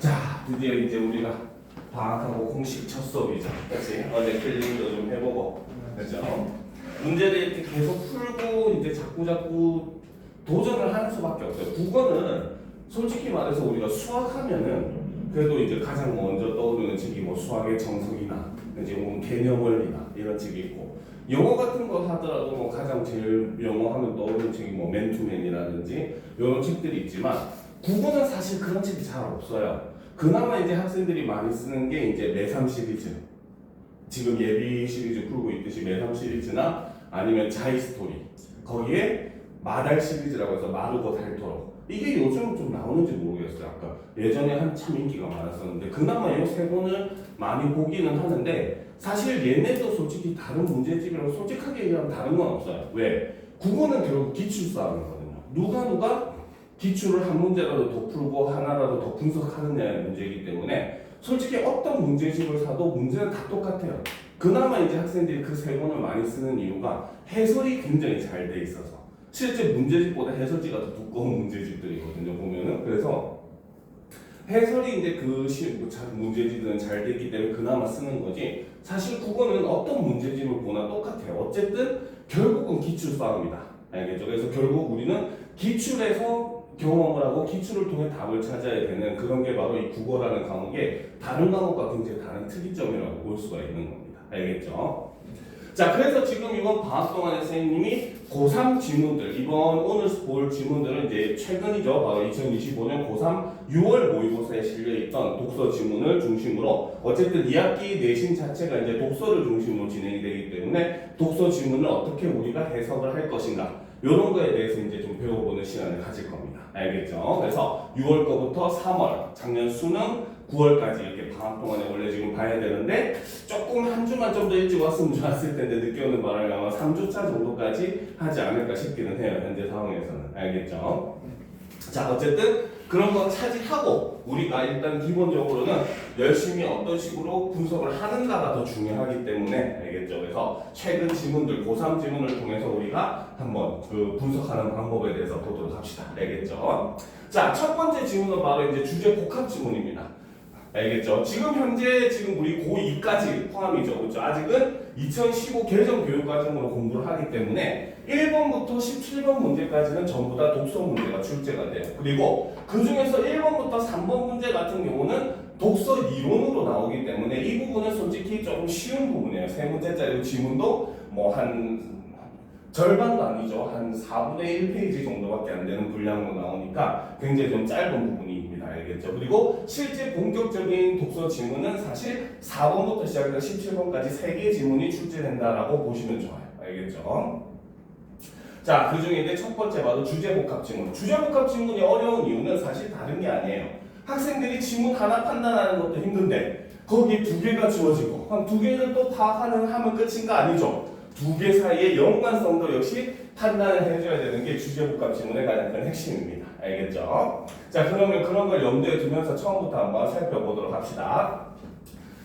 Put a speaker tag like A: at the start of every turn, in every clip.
A: 자, 드디어 이제 우리가 방학하고 공식 첫 수업이죠. 그렇지? 어제 필링도 좀 해보고, 그렇죠? 문제를 이렇게 계속 풀고 이제 자꾸 도전을 하는 수밖에 없어요. 국어는 솔직히 말해서 우리가 수학하면은 그래도 이제 가장 먼저 떠오르는 책이 뭐 수학의 정석이나 이제 뭐 개념 원리나 이런 책이 있고, 영어 같은 거 하더라도 뭐 가장 제일 영어 하면 떠오르는 책이 뭐 맨투맨이라든지 이런 책들이 있지만, 국어는 사실 그런 책이 잘 없어요. 그나마 이제 학생들이 많이 쓰는 게 이제 매삼 시리즈, 지금 예비 시리즈 풀고 있듯이 매삼 시리즈나 아니면 자이 스토리, 거기에 마달 시리즈라고 해서 마르고 닳도록, 이게 요즘 좀 나오는지 모르겠어요. 아까 예전에 한참 인기가 많았었는데 그나마 이 세 권을 많이 보기는 하는데, 사실 얘네도 솔직히 다른 문제집이랑 솔직하게 얘기하면 다른 건 없어요. 왜? 국어는 결국 기출 싸움이거든요. 누가 기출을 한 문제라도 더 풀고 하나라도 더 분석하느냐의 문제이기 때문에 솔직히 어떤 문제집을 사도 문제는 다 똑같아요. 그나마 이제 학생들이 그 세 권을 많이 쓰는 이유가 해설이 굉장히 잘 돼 있어서, 실제 문제집보다 해설지가 더 두꺼운 문제집들이거든요, 보면은. 그래서 해설이 이제 그 문제집은 잘 됐기 때문에 그나마 쓰는 거지, 사실 국어는 어떤 문제집을 보나 똑같아요. 어쨌든 결국은 기출 싸움이다. 알겠죠? 그래서 결국 우리는 기출에서 경험을 하고 기출을 통해 답을 찾아야 되는 그런 게 바로 이 국어라는 과목의 다른 과목과 굉장히 다른 특이점이라고 볼 수가 있는 겁니다. 알겠죠? 자, 그래서 지금 이번 방학 동안에 선생님이 고3 지문들, 이번 오늘 볼 지문들은 이제 최근이죠. 바로 2025년 고3 6월 모의고사에 실려있던 독서 지문을 중심으로, 어쨌든 2학기 내신 자체가 이제 독서를 중심으로 진행이 되기 때문에 독서 지문을 어떻게 우리가 해석을 할 것인가, 이런 거에 대해서 이제 좀 배워보는 시간을 가질 겁니다. 알겠죠? 그래서 6월 거부터 3월, 작년 수능 9월까지 이렇게 방학 동안에 원래 지금 봐야 되는데, 조금 한 주만 좀 더 일찍 왔으면 좋았을 텐데 늦게 오는 바람에 아마 3주차 정도까지 하지 않을까 싶기는 해요. 현재 상황에서는. 알겠죠? 자, 어쨌든 그런 거 차지하고 우리가 일단 기본적으로는 열심히 어떤 식으로 분석을 하는가가 더 중요하기 때문에, 알겠죠? 그래서 최근 지문들, 고3 지문을 통해서 우리가 한번 그 분석하는 방법에 대해서 보도록 합시다. 알겠죠? 자, 첫 번째 지문은 바로 이제 주제 복합 지문입니다. 알겠죠? 지금 현재 우리 고2까지 포함이죠. 그렇죠? 아직은 2015 개정 교육과정으로 공부를 하기 때문에 1번부터 17번 문제까지는 전부 다 독서 문제가 출제가 돼요. 그리고 그 중에서 1번부터 3번 문제 같은 경우는 독서 이론으로 나오기 때문에 이 부분은 솔직히 조금 쉬운 부분이에요. 3문제짜리 지문도 뭐 한 절반도 아니죠. 한 4분의 1페이지 정도밖에 안 되는 분량으로 나오니까 굉장히 좀 짧은 부분입니다. 알겠죠? 그리고 실제 본격적인 독서 지문은 사실 4번부터 시작해서 17번까지 3개의 지문이 출제된다라고 보시면 좋아요. 알겠죠? 자, 그 중에 이제 첫 번째 바로 주제복합 지문. 주제복합 지문이 어려운 이유는 사실 다른 게 아니에요. 학생들이 지문 하나 판단하는 것도 힘든데 거기에 2개가 주어지고 한 2개를 또 하면 끝인가? 아니죠. 2개 사이의 연관성도 역시 판단을 해줘야 되는 게 주제복합 지문의 가장 큰 핵심입니다. 알겠죠? 자, 그러면 그런 걸 염두에 두면서 처음부터 한번 살펴보도록 합시다.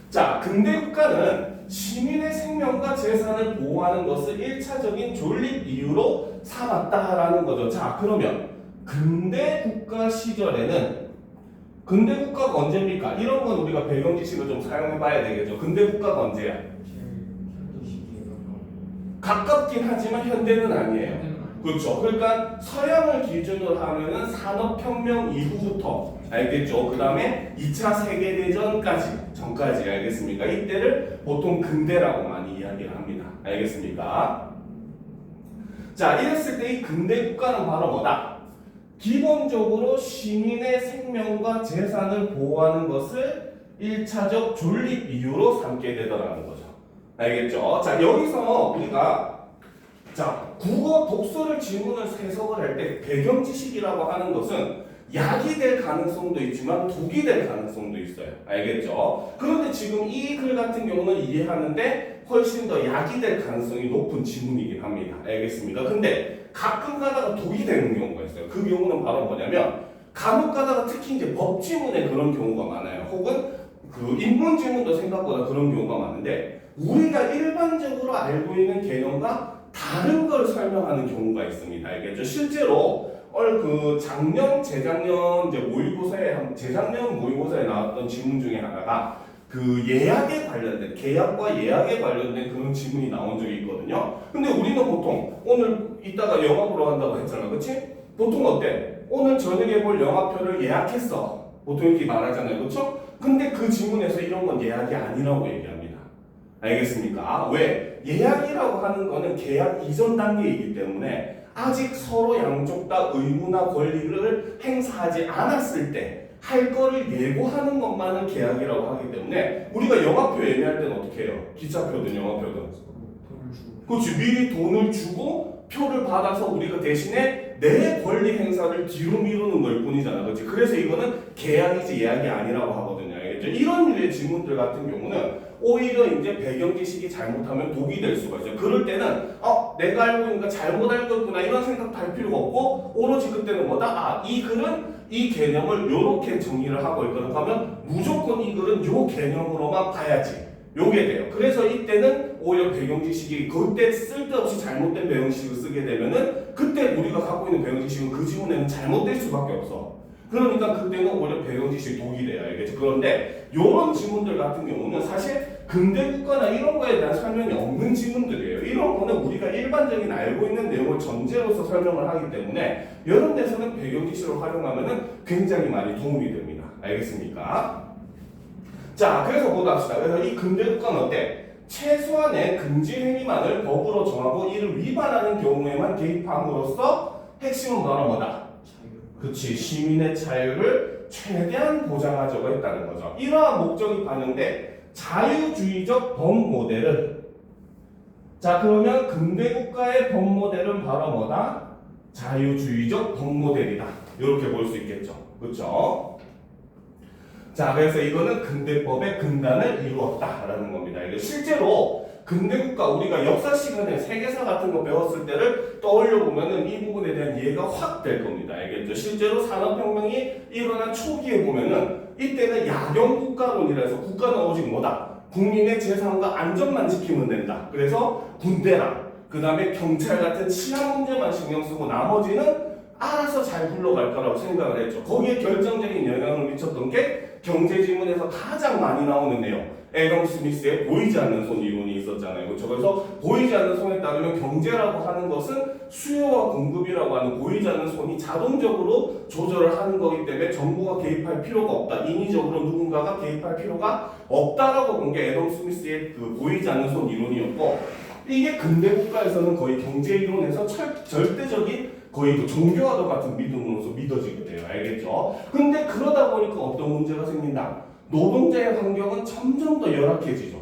A: 자, 근대 국가는 시민의 생명과 재산을 보호하는 것을 1차적인 존립 이유로 삼았다라는 거죠. 자, 그러면 근대 국가 시절에는, 근대 국가가 언제입니까? 이런 건 우리가 배경 지식을 좀 사용해 봐야 되겠죠. 근대 국가가 언제야? 가깝긴 하지만 현대는 아니에요. 그렇죠. 그러니까 서양을 기준으로 하면은 산업혁명 이후부터, 알겠죠? 그 다음에 2차 세계대전까지, 알겠습니까? 이때를 보통 근대라고 많이 이야기를 합니다. 알겠습니까? 자, 이랬을 때 이 근대 국가는 바로 뭐다? 기본적으로 시민의 생명과 재산을 보호하는 것을 1차적 존립 이유로 삼게 되더라는 거죠. 알겠죠? 자, 여기서 우리가 국어 독서를 지문을 해석을 할 때 배경 지식이라고 하는 것은 약이 될 가능성도 있지만 독이 될 가능성도 있어요. 알겠죠? 그런데 지금 이 글 같은 경우는 이해하는데 훨씬 더 약이 될 가능성이 높은 지문이긴 합니다. 알겠습니까? 근데 가끔 가다가 독이 되는 경우가 있어요. 그 경우는 바로 뭐냐면, 간혹 가다가 특히 이제 법 지문에 그런 경우가 많아요. 혹은 그 인문 지문도 생각보다 그런 경우가 많은데, 우리가 일반적으로 알고 있는 개념과 다른 걸 설명하는 경우가 있습니다. 알겠죠? 실제로 그 작년, 재작년 이제 모의고사에 재작년 모의고사에 나왔던 지문 중에 하나가 그 예약에 관련된 계약과 예약에 관련된 그런 지문이 나온 적이 있거든요. 근데 우리는 보통 오늘 이따가 영화 보러 간다고 했잖아, 그렇지? 보통 어때? 오늘 저녁에 볼 영화표를 예약했어. 보통 이렇게 말하잖아요, 그렇죠? 근데 그 지문에서 이런 건 예약이 아니라고 얘기합니다. 알겠습니까? 왜? 예약이라고 하는 거는 계약 이전 단계이기 때문에 아직 서로 양쪽 다 의무나 권리를 행사하지 않았을 때 할 거를 예고하는 것만을 계약이라고 하기 때문에 우리가 영화표 예매할 때는 어떻게 해요? 기차표든 영화표든 그렇지, 미리 돈을 주고 표를 받아서 우리가 대신에 내 권리 행사를 뒤로 미루는 걸 뿐이잖아, 그렇지? 그래서 이거는 계약이지 예약이 아니라고 하거든요. 알겠죠? 이런 류의 지문들 같은 경우는 오히려 이제 배경 지식이 잘못하면 독이 될 수가 있어요. 그럴 때는 내가 알고 있는가 잘못 알고 있구나 이런 생각도 할 필요가 없고 오로지 그때는 뭐다? 이 글은 이 개념을 이렇게 정리를 하고 있거든. 그러면 무조건 이 글은 요 개념으로만 봐야지. 요게 돼요. 그래서 이때는 오히려 배경 지식이 그때 쓸데없이 잘못된 배경 지식을 쓰게 되면은 그때 우리가 갖고 있는 배경 지식은 그 지문에는 잘못될 수밖에 없어. 그러니까 그때는 오히려 배경 지식이 독이 돼요. 알겠죠? 그런데 요런 지문들 같은 경우는 사실 근대 국가나 이런 거에 대한 설명이 없는 지문들이에요. 이런 거는 우리가 일반적인 알고 있는 내용을 전제로서 설명을 하기 때문에 이런 데서는 배경 지식을 활용하면은 굉장히 많이 도움이 됩니다. 알겠습니까? 자, 그래서 보도록 합시다. 그래서 이 근대 국가는 어때? 최소한의 금지 행위만을 법으로 정하고 이를 위반하는 경우에만 개입함으로써 핵심은 바로 뭐다? 그치, 시민의 자유를 최대한 보장하자고 했다는 거죠. 이러한 목적이 반영된 자유주의적 법 모델은, 자 그러면 근대 국가의 법 모델은 바로 뭐다? 자유주의적 법 모델이다. 이렇게 볼 수 있겠죠. 그렇죠? 자, 그래서 이거는 근대법의 근간을 이루었다라는 겁니다. 이게 실제로 근대국가 우리가 역사 시간에 세계사 같은 거 배웠을 때를 떠올려 보면은 이 부분에 대한 이해가 확 될 겁니다. 알겠죠? 실제로 산업혁명이 일어난 초기에 보면은 이때는 야경국가론이라 해서 국가는 오직 뭐다? 국민의 재산과 안전만 지키면 된다. 그래서 군대랑 그 다음에 경찰 같은 치안 문제만 신경 쓰고 나머지는 알아서 잘 굴러갈 거라고 생각을 했죠. 거기에 결정적인 영향을 미쳤던 게 경제 지문에서 가장 많이 나오는 내용, 애덤 스미스의 보이지 않는 손 이론이 있었잖아요. 그렇죠? 그래서 보이지 않는 손에 따르면 경제라고 하는 것은 수요와 공급이라고 하는 보이지 않는 손이 자동적으로 조절을 하는 거기 때문에 정부가 개입할 필요가 없다. 인위적으로 누군가가 개입할 필요가 없다라고 본 게 애덤 스미스의 그 보이지 않는 손 이론이었고, 이게 근대 국가에서는 거의 경제 이론에서 절대적인 거의 그 종교와도 같은 믿음으로서 믿어지게 돼요. 알겠죠? 근데 그러다 보니까 어떤 문제가 생긴다? 노동자의 환경은 점점 더 열악해지죠.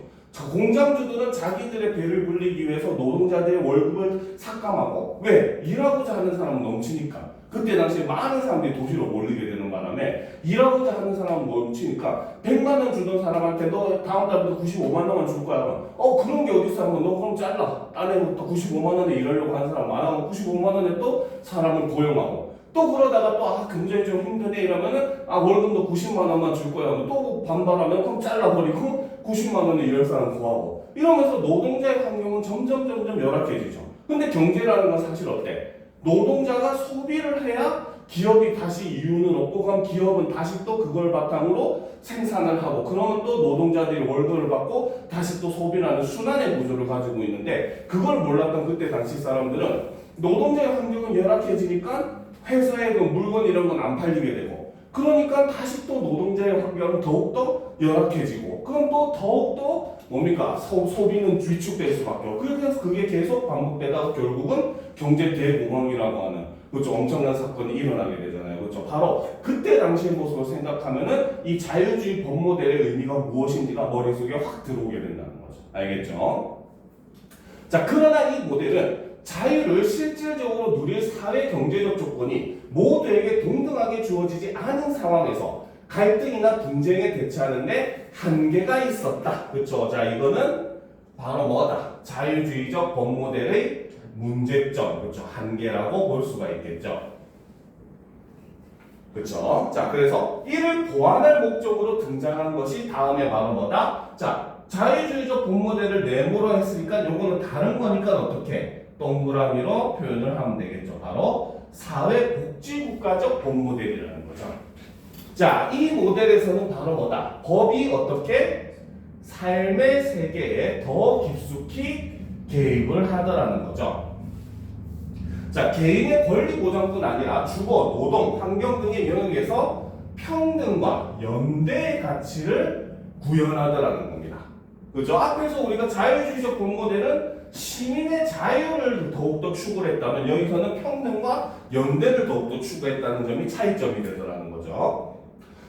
A: 공장주들은 자기들의 배를 불리기 위해서 노동자들의 월급을 삭감하고, 왜? 일하고자 하는 사람은 넘치니까. 그때 당시에 많은 사람들이 도시로 몰리게 되는 바람에 일하고자 하는 사람은 넘치니까 100만 원 주던 사람한테 너 다음 달부터 95만 원만 줄 거야. 그런 게 어디 있어? 너 그럼 잘라. 딴 애부터 95만 원에 일하려고 하는 사람 많아. 95만 원에 또 사람을 고용하고. 또 그러다가 또 굉장히 좀 힘드네 이러면은 월급도 90만 원만 줄 거야. 또 반발하면 그럼 잘라버리고 90만 원에 일할 사람 구하고. 이러면서 노동자의 환경은 점점 열악해지죠. 근데 경제라는 건 사실 어때? 노동자가 소비를 해야 기업이 다시 이윤을 얻고, 그럼 기업은 다시 또 그걸 바탕으로 생산을 하고, 그러면 또 노동자들이 월급을 받고 다시 또 소비라는 순환의 구조를 가지고 있는데, 그걸 몰랐던 그때 당시 사람들은 노동자의 환경은 열악해지니까 회사에 그 물건 이런 건 안 팔리게 되고, 그러니까 다시 또 노동자의 환경은 더욱더 열악해지고, 그럼 또 더욱더 뭡니까? 소비는 위축될 수밖에 없고, 그래서 그게 계속 반복되다가 결국은 경제 대공황이라고 하는, 그렇죠, 엄청난 사건이 일어나게 되잖아요. 그렇죠? 바로 그때 당시의 모습을 생각하면은 이 자유주의 법 모델의 의미가 무엇인지가 머릿속에 확 들어오게 된다는 거죠. 알겠죠? 자, 그러나 이 모델은 자유를 실질적으로 누릴 사회 경제적 조건이 모두에게 동등하게 주어지지 않은 상황에서 갈등이나 분쟁에 대처하는데 한계가 있었다. 그렇죠? 자, 이거는 바로 뭐다? 자유주의적 법 모델의 문제점, 그렇죠? 한계라고 볼 수가 있겠죠. 그렇죠? 자, 그래서 이를 보완할 목적으로 등장한 것이 다음에 바로 뭐다? 자, 자유주의적 법 모델을 네모로 했으니까 요거는 다른 거니까 어떻게? 동그라미로 표현을 하면 되겠죠. 바로 사회복지국가적 법모델이라는 거죠. 자, 이 모델에서는 바로 뭐다? 법이 어떻게 삶의 세계에 더 깊숙이 개입을 하더라는 거죠. 자, 개인의 권리 보장뿐 아니라 주거, 노동, 환경 등의 영역에서 평등과 연대의 가치를 구현하더라는 겁니다. 그죠? 앞에서 우리가 자유주의적 법모델은 시민의 자유를 더욱더 추구했다면 여기서는 평등과 연대를 더욱더 추구했다는 점이 차이점이 되더라는 거죠.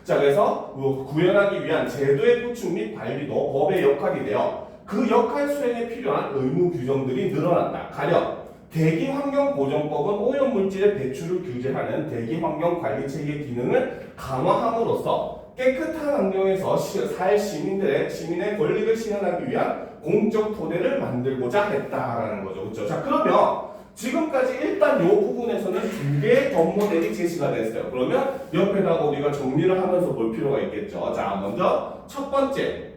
A: 자, 그래서 구현하기 위한 제도의 구축 및 관리도 법의 역할이 되어 그 역할 수행에 필요한 의무 규정들이 늘어난다. 가령 대기환경보전법은 오염물질의 배출을 규제하는 대기환경관리체계의 기능을 강화함으로써 깨끗한 환경에서 살 시민의 권리를 실현하기 위한 공적 토대를 만들고자 했다라는 거죠. 그렇죠? 자, 그러면 지금까지 일단 이 부분에서는 두 개의 법모델이 제시가 됐어요. 그러면 옆에다가 우리가 정리를 하면서 볼 필요가 있겠죠. 자, 먼저 첫 번째.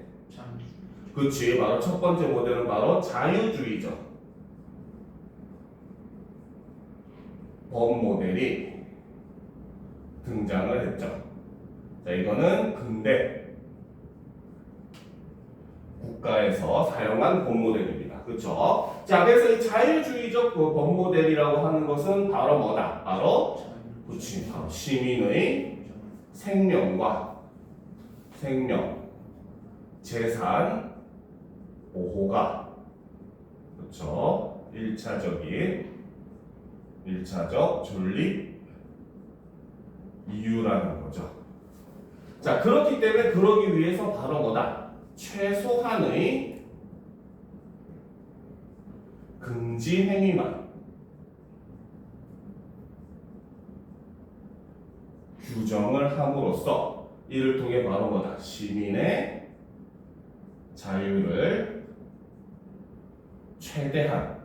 A: 그렇지. 바로 첫 번째 모델은 바로 자유주의적 법모델이 등장을 했죠. 자, 이거는 근대 국가에서 사용한 법모델입니다. 그렇죠? 자, 그래서 이 자유주의적 그 법모델이라고 하는 것은 바로 뭐다? 바로 그렇지. 바로 시민의 생명, 재산 보호가 그렇죠? 1차적 존립 이유라는 거죠. 자, 그렇기 때문에 그러기 위해서 바로 뭐다? 최소한의 금지 행위만 규정을 함으로써 이를 통해 바로 뭐다? 시민의 자유를 최대한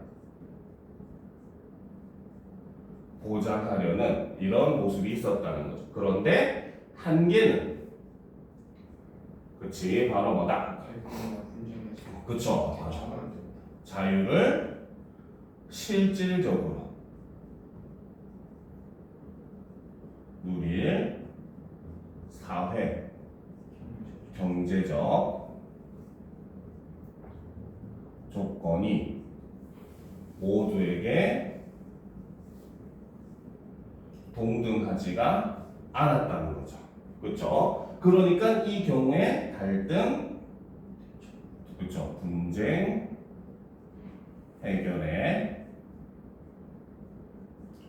A: 보장하려는 이런 모습이 있었다는 거죠. 그런데 한계는 그치 바로 뭐다? 그쵸. 자유를 실질적으로 누릴 사회 경제적 조건이 모두에게 동등하지가 않았다는 거죠. 그렇죠? 그러니까 이 경우에 갈등, 그렇죠? 분쟁 해결에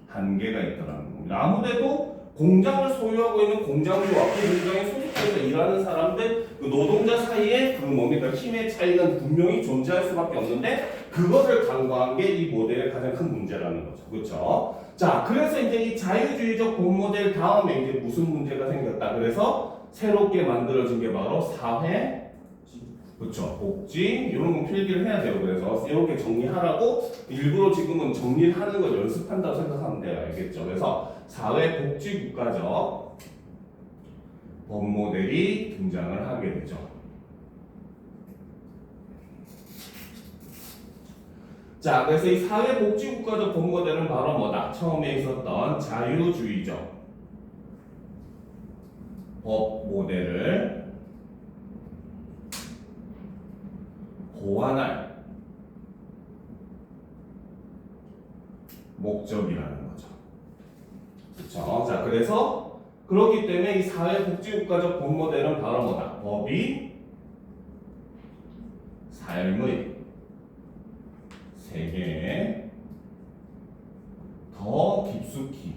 A: 한계가 있더라는 겁니다. 아무래도 공장을 소유하고 있는 공장주와 그 공장에 소속돼서 일하는 사람들, 그 노동자 사이에 그 뭡니까 힘의 차이는 분명히 존재할 수밖에 없는데 그것을 간과한 게 이 모델의 가장 큰 문제라는 거죠. 그렇죠? 자, 그래서 이제 이 자유주의적 본모델 다음에 이제 무슨 문제가 생겼다. 그래서 새롭게 만들어진 게 바로 사회, 그렇죠? 복지 이런 거 필기를 해야 돼요. 그래서 이렇게 정리하라고 일부러 지금은 정리를 하는 걸 연습한다고 생각하면 돼요. 알겠죠? 그래서 사회복지국가적 법모델이 등장을 하게 되죠. 자, 그래서 이 사회복지국가적 법모델은 바로 뭐다? 처음에 있었던 자유주의적 법모델을 보완할 목적이라는 거죠. 그렇죠? 자, 그래서 그렇기 때문에 이 사회복지국가적 법모델은 바로 뭐다? 법이 삶의 세계에 더 깊숙이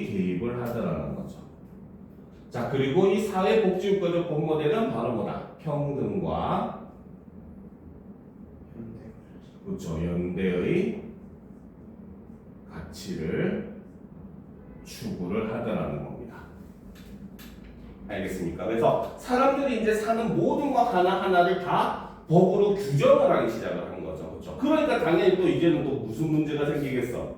A: 개입을 하더라는 거죠. 자, 그리고 이 사회복지국가적 법모델은 바로 뭐다? 평등과 그렇죠. 연대의 가치를 추구를 하더라는 겁니다. 알겠습니까? 그래서 사람들이 이제 사는 모든 것 하나하나를 다 법으로 규정을 하기 시작을 하는 거죠. 그렇죠? 그러니까 당연히 또 이제는 또 무슨 문제가 생기겠어?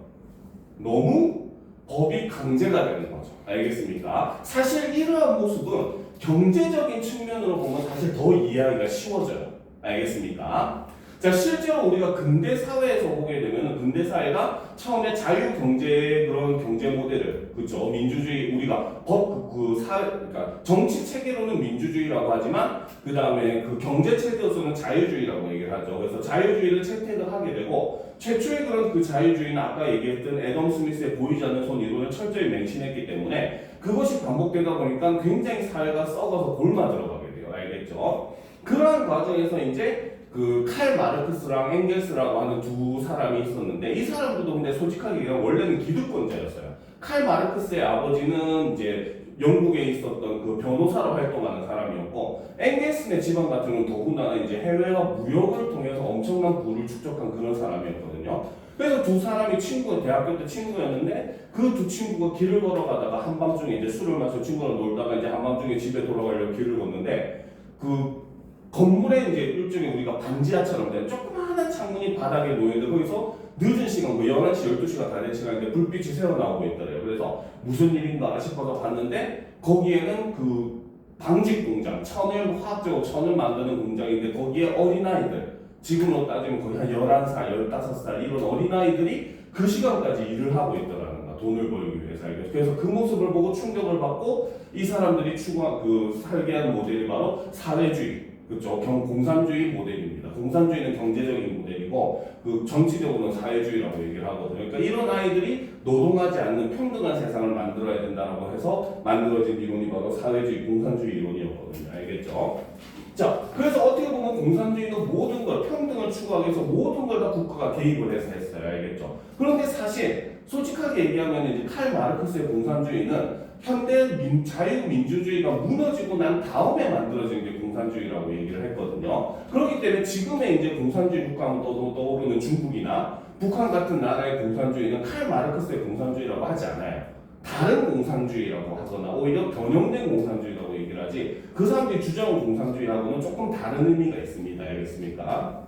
A: 너무 법이 강제가 되는 거죠. 알겠습니까? 사실 이러한 모습은 경제적인 측면으로 보면 사실 더 이해하기가 쉬워져요. 알겠습니까? 자, 실제로 우리가 근대 사회에서 보게 되면 근대 사회가 처음에 자유 경제의 그런 경제 모델을, 그렇죠? 민주주의, 우리가 그러니까 정치 체계로는 민주주의라고 하지만 그 다음에 그 경제 체계로서는 자유주의라고 얘기를 하죠. 그래서 자유주의를 채택을 하게 되고 최초의 그런 그 자유주의는 아까 얘기했던 애덤 스미스의 보이지 않는 손 이론을 철저히 맹신했기 때문에 그것이 반복되다 보니까 굉장히 사회가 썩어서 골마 들어가게 돼요. 알겠죠? 그러한 과정에서 이제 그 칼 마르크스랑 엥겔스라고 하는 두 사람이 있었는데 이 사람들도 근데 솔직하게 얘기하면 원래는 기득권자였어요. 칼 마르크스의 아버지는 이제 영국에 있었던 그 변호사로 활동하는 사람이었고 엥겔스의 집안 같은 경우는 더군다나 이제 해외와 무역을 통해서 엄청난 부를 축적한 그런 사람이었거든요. 그래서 두 사람이 대학교 때 친구였는데 그 두 친구가 길을 걸어가다가 한밤중에 이제 술을 마시고 친구랑 놀다가 이제 한밤중에 집에 돌아가려고 길을 걷는데 그 건물에 이제 일종의 우리가 반지하처럼 된 조그마한 창문이 바닥에 놓여있는데 거기서 늦은 시간, 뭐 11시, 12시가 다 된 시간인데 불빛이 새어 나오고 있더래요. 그래서 무슨 일인가 싶어서 봤는데 거기에는 그 방직 공장, 화학적으로 천을 만드는 공장인데 거기에 어린아이들, 지금으로 따지면 거의 한 11살, 15살 이런 어린아이들이 그 시간까지 일을 하고 있더라는 거야. 돈을 벌기 위해서. 그래서 그 모습을 보고 충격을 받고 이 사람들이 살게 한 모델이 바로 사회주의. 그렇죠. 공산주의 모델입니다. 공산주의는 경제적인 모델이고 그 정치적으로는 사회주의라고 얘기를 하거든요. 그러니까 이런 아이들이 노동하지 않는 평등한 세상을 만들어야 된다고 해서 만들어진 이론이 바로 사회주의, 공산주의 이론이었거든요. 알겠죠? 자, 그래서 어떻게 보면 공산주의는 모든 걸 평등을 추구하기 위해서 모든 걸 다 국가가 개입을 해서 했어요. 알겠죠? 그런데 사실 솔직하게 얘기하면 이제 칼 마르크스의 공산주의는 현대 자유민주주의가 무너지고 난 다음에 만들어진 게 공산주의라고 얘기를 했거든요. 그렇기 때문에 지금의 이제 공산주의 국가하면 떠오르는 중국이나 북한 같은 나라의 공산주의는 칼 마르크스의 공산주의라고 하지 않아요. 다른 공산주의라고 하거나 오히려 변형된 공산주의라고 얘기를 하지 그 사람들이 주장하는 공산주의하고는 조금 다른 의미가 있습니다. 알겠습니까?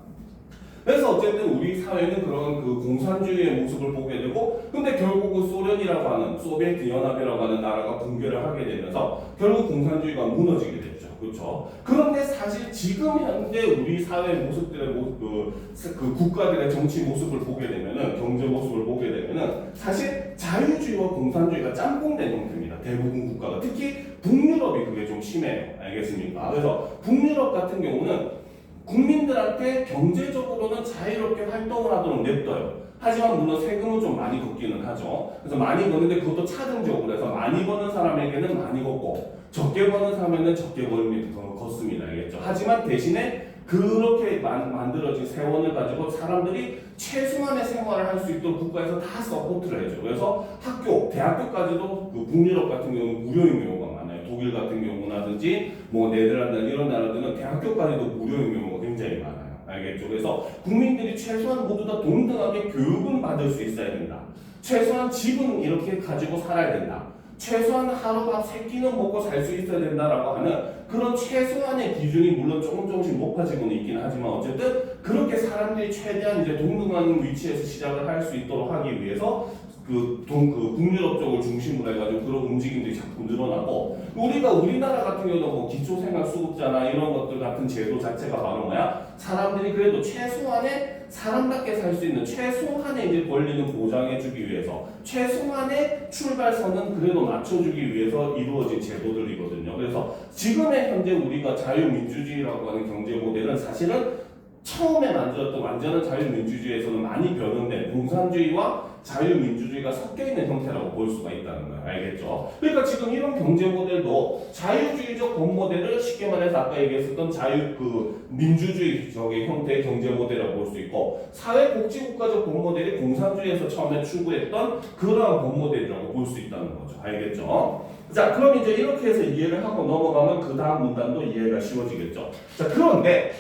A: 그래서 어쨌든 우리 사회는 그런 그 공산주의의 모습을 보게 되고 근데 결국은 소련이라고 하는 소비에트 연합이라고 하는 나라가 붕괴를 하게 되면서 결국 공산주의가 무너지게 됐죠. 그렇죠? 그런데 사실 지금 현재 우리 사회 모습들의 그 국가들의 정치 모습을 보게 되면은 경제 모습을 보게 되면은 사실 자유주의와 공산주의가 짬뽕된 형태입니다. 대부분 국가가 특히 북유럽이 그게 좀 심해요. 알겠습니까? 그래서 북유럽 같은 경우는 국민들한테 경제적으로는 자유롭게 활동을 하도록 냅둬요. 하지만 물론 세금은 좀 많이 걷기는 하죠. 그래서 많이 거는데 그것도 차등적으로 해서 많이 버는 사람에게는 많이 걷고 적게 버는 사람에게는 적게 걷습니다. 알겠죠? 하지만 대신에 그렇게 만들어진 세원을 가지고 사람들이 최소한의 생활을 할 수 있도록 국가에서 다 서포트를 해줘. 그래서 대학교까지도 그 북유럽 같은 경우는 무료인 경우가 많아요. 독일 같은 경우라든지 뭐 네덜란드 이런 나라들은 대학교까지도 무료인 경우가 굉장히 많아요. 알겠죠? 그래서 국민들이 최소한 모두 다 동등하게 교육은 받을 수 있어야 된다. 최소한 집은 이렇게 가지고 살아야 된다. 최소한 하루밥 3끼는 먹고 살 수 있어야 된다라고 하는 그런 최소한의 기준이 물론 조금씩 높아지고는 있긴 하지만 어쨌든 그렇게 사람들이 최대한 이제 동등한 위치에서 시작을 할 수 있도록 하기 위해서 북유럽 쪽을 중심으로 해가지고 그런 움직임들이 자꾸 늘어나고 우리나라 같은 경우도 뭐 기초생활수급자나 이런 것들 같은 제도 자체가 바로 뭐야? 사람들이 그래도 최소한의 사람답게 살 수 있는 최소한의 이제 권리는 보장해주기 위해서 최소한의 출발선은 그래도 맞춰주기 위해서 이루어진 제도들이거든요. 그래서 지금의 현재 우리가 자유민주주의라고 하는 경제 모델은 사실은 처음에 만들었던 완전한 자유민주주의에서는 많이 변형된 공산주의와 자유민주주의가 섞여 있는 형태라고 볼 수가 있다는 거예요. 알겠죠? 그러니까 지금 이런 경제 모델도 자유주의적 본 모델을 쉽게 말해서 아까 얘기했었던 민주주의적인 형태의 경제 모델이라고 볼 수 있고 사회복지국가적 본 모델이 공산주의에서 처음에 추구했던 그러한 본 모델이라고 볼 수 있다는 거죠. 알겠죠? 자, 그럼 이제 이렇게 해서 이해를 하고 넘어가면 그 다음 문단도 이해가 쉬워지겠죠. 자, 그런데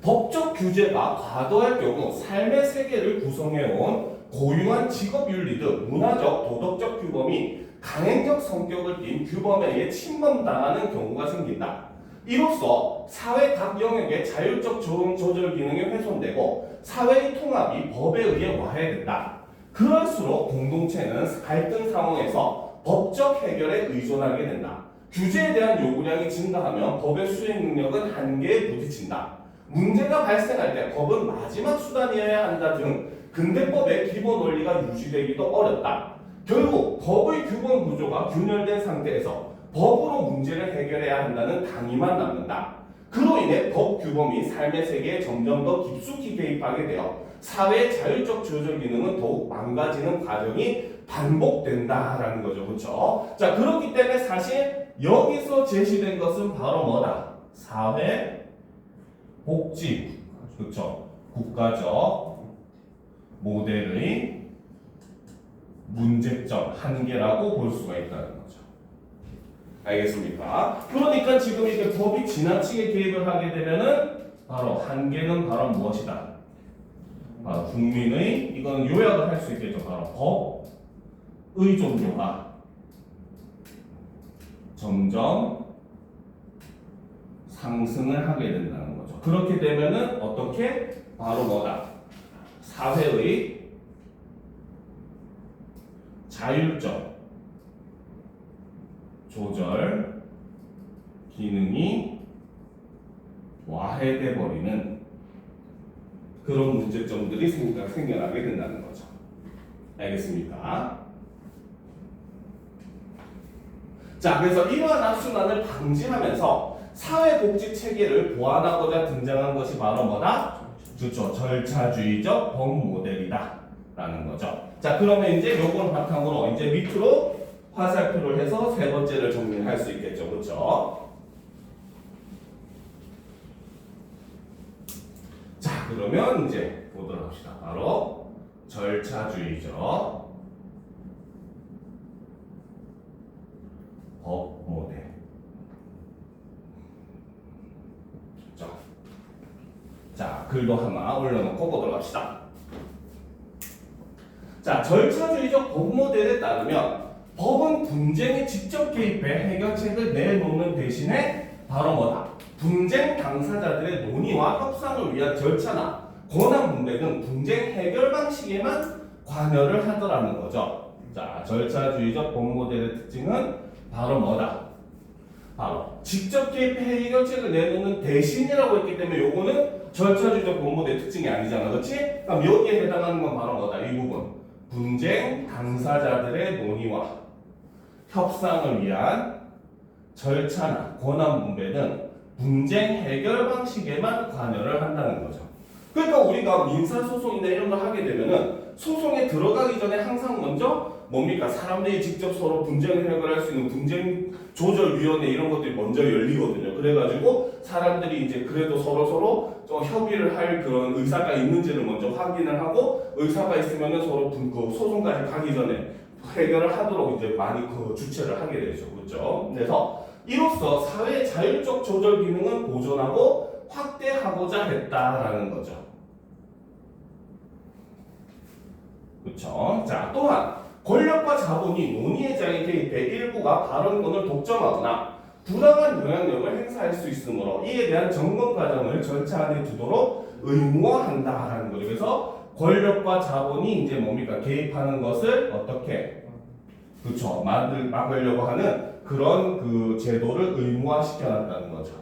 A: 법적 규제가 과도할 경우 삶의 세계를 구성해온 고유한 직업윤리 등 문화적, 도덕적 규범이 강행적 성격을 띈 규범에 의해 침범당하는 경우가 생긴다. 이로써 사회 각 영역의 자율적 조절 기능이 훼손되고 사회의 통합이 법에 의해 와해된다. 그럴수록 공동체는 갈등 상황에서 법적 해결에 의존하게 된다. 규제에 대한 요구량이 증가하면 법의 수행 능력은 한계에 부딪힌다. 문제가 발생할 때 법은 마지막 수단이어야 한다 등 근대법의 기본 원리가 유지되기도 어렵다. 결국 법의 규범 구조가 균열된 상태에서 법으로 문제를 해결해야 한다는 당위만 남는다. 그로 인해 법 규범이 삶의 세계에 점점 더 깊숙이 개입하게 되어 사회의 자율적 조절 기능은 더욱 망가지는 과정이 반복된다라는 거죠. 그렇죠? 자, 그렇기 때문에 사실 여기서 제시된 것은 바로 뭐다? 사회 복지, 그렇죠? 국가적 모델의 문제점, 한계라고 볼 수가 있다는 거죠. 알겠습니까? 그러니까 지금 이렇게 법이 지나치게 개입을 하게 되면은 바로 한계는 바로 무엇이다? 바로 국민의, 이건 요약을 할 수 있겠죠. 바로 법의 종류가 점점 상승을 하게 된다는 거죠. 그렇게 되면은 어떻게? 바로 뭐다? 사회의 자율적 조절 기능이 와해돼 버리는 그런 문제점들이 생겨나게 된다는 거죠. 알겠습니까? 자, 그래서 이러한 악순환을 방지하면서 사회복지 체계를 보완하고자 등장한 것이 바로 뭐다? 그렇죠. 절차주의적 법 모델이다 라는 거죠. 자, 그러면 이제 요걸 바탕으로 이제 밑으로 화살표를 해서 세 번째를 정리할 수 있겠죠. 그렇죠? 자, 그러면 이제 보도록 합시다. 바로 절차주의적 법 모델. 자, 글도 하나 올려놓고 보도록 합시다. 자, 절차주의적 법 모델에 따르면 법은 분쟁에 직접 개입해 해결책을 내놓는 대신에 바로 뭐다? 분쟁 당사자들의 논의와 협상을 위한 절차나 권한 분배 등 분쟁 해결 방식에만 관여를 하더라는 거죠. 자, 절차주의적 법 모델의 특징은 바로 뭐다? 바로 직접 개입해 해결책을 내놓는 대신이라고 했기 때문에 요거는 절차주의적 법 모델의 특징이 아니잖아. 그렇지? 그럼 여기에 해당하는 건 바로 뭐다? 이 부분. 분쟁 당사자들의 논의와 협상을 위한 절차나 권한 분배 등 분쟁 해결 방식에만 관여를 한다는 거죠. 그러니까 우리가 민사소송이나 이런 걸 하게 되면은 소송에 들어가기 전에 항상 먼저 뭡니까? 사람들이 직접 서로 분쟁을 해결할 수 있는 분쟁조절위원회 이런 것들이 먼저 열리거든요. 그래가지고 사람들이 이제 그래도 서로 좀 협의를 할 그런 의사가 있는지를 먼저 확인을 하고 의사가 있으면은 서로 그 소송까지 가기 전에 해결을 하도록 이제 많이 그 주체를 하게 되죠. 그렇죠? 그래서 이로써 사회의 자율적 조절 기능은 보존하고 확대하고자 했다라는 거죠. 그렇죠? 자, 또한 권력과 자본이 논의의 장에 개입해 일부가 발언권을 독점하거나 부당한 영향력을 행사할 수 있으므로 이에 대한 점검 과정을 절차 안에 두도록 의무화한다라는 거죠. 그래서 권력과 자본이 이제 뭡니까? 개입하는 것을 어떻게? 그렇죠. 막으려고 하는 그런 그 제도를 의무화시켜놨다는 거죠.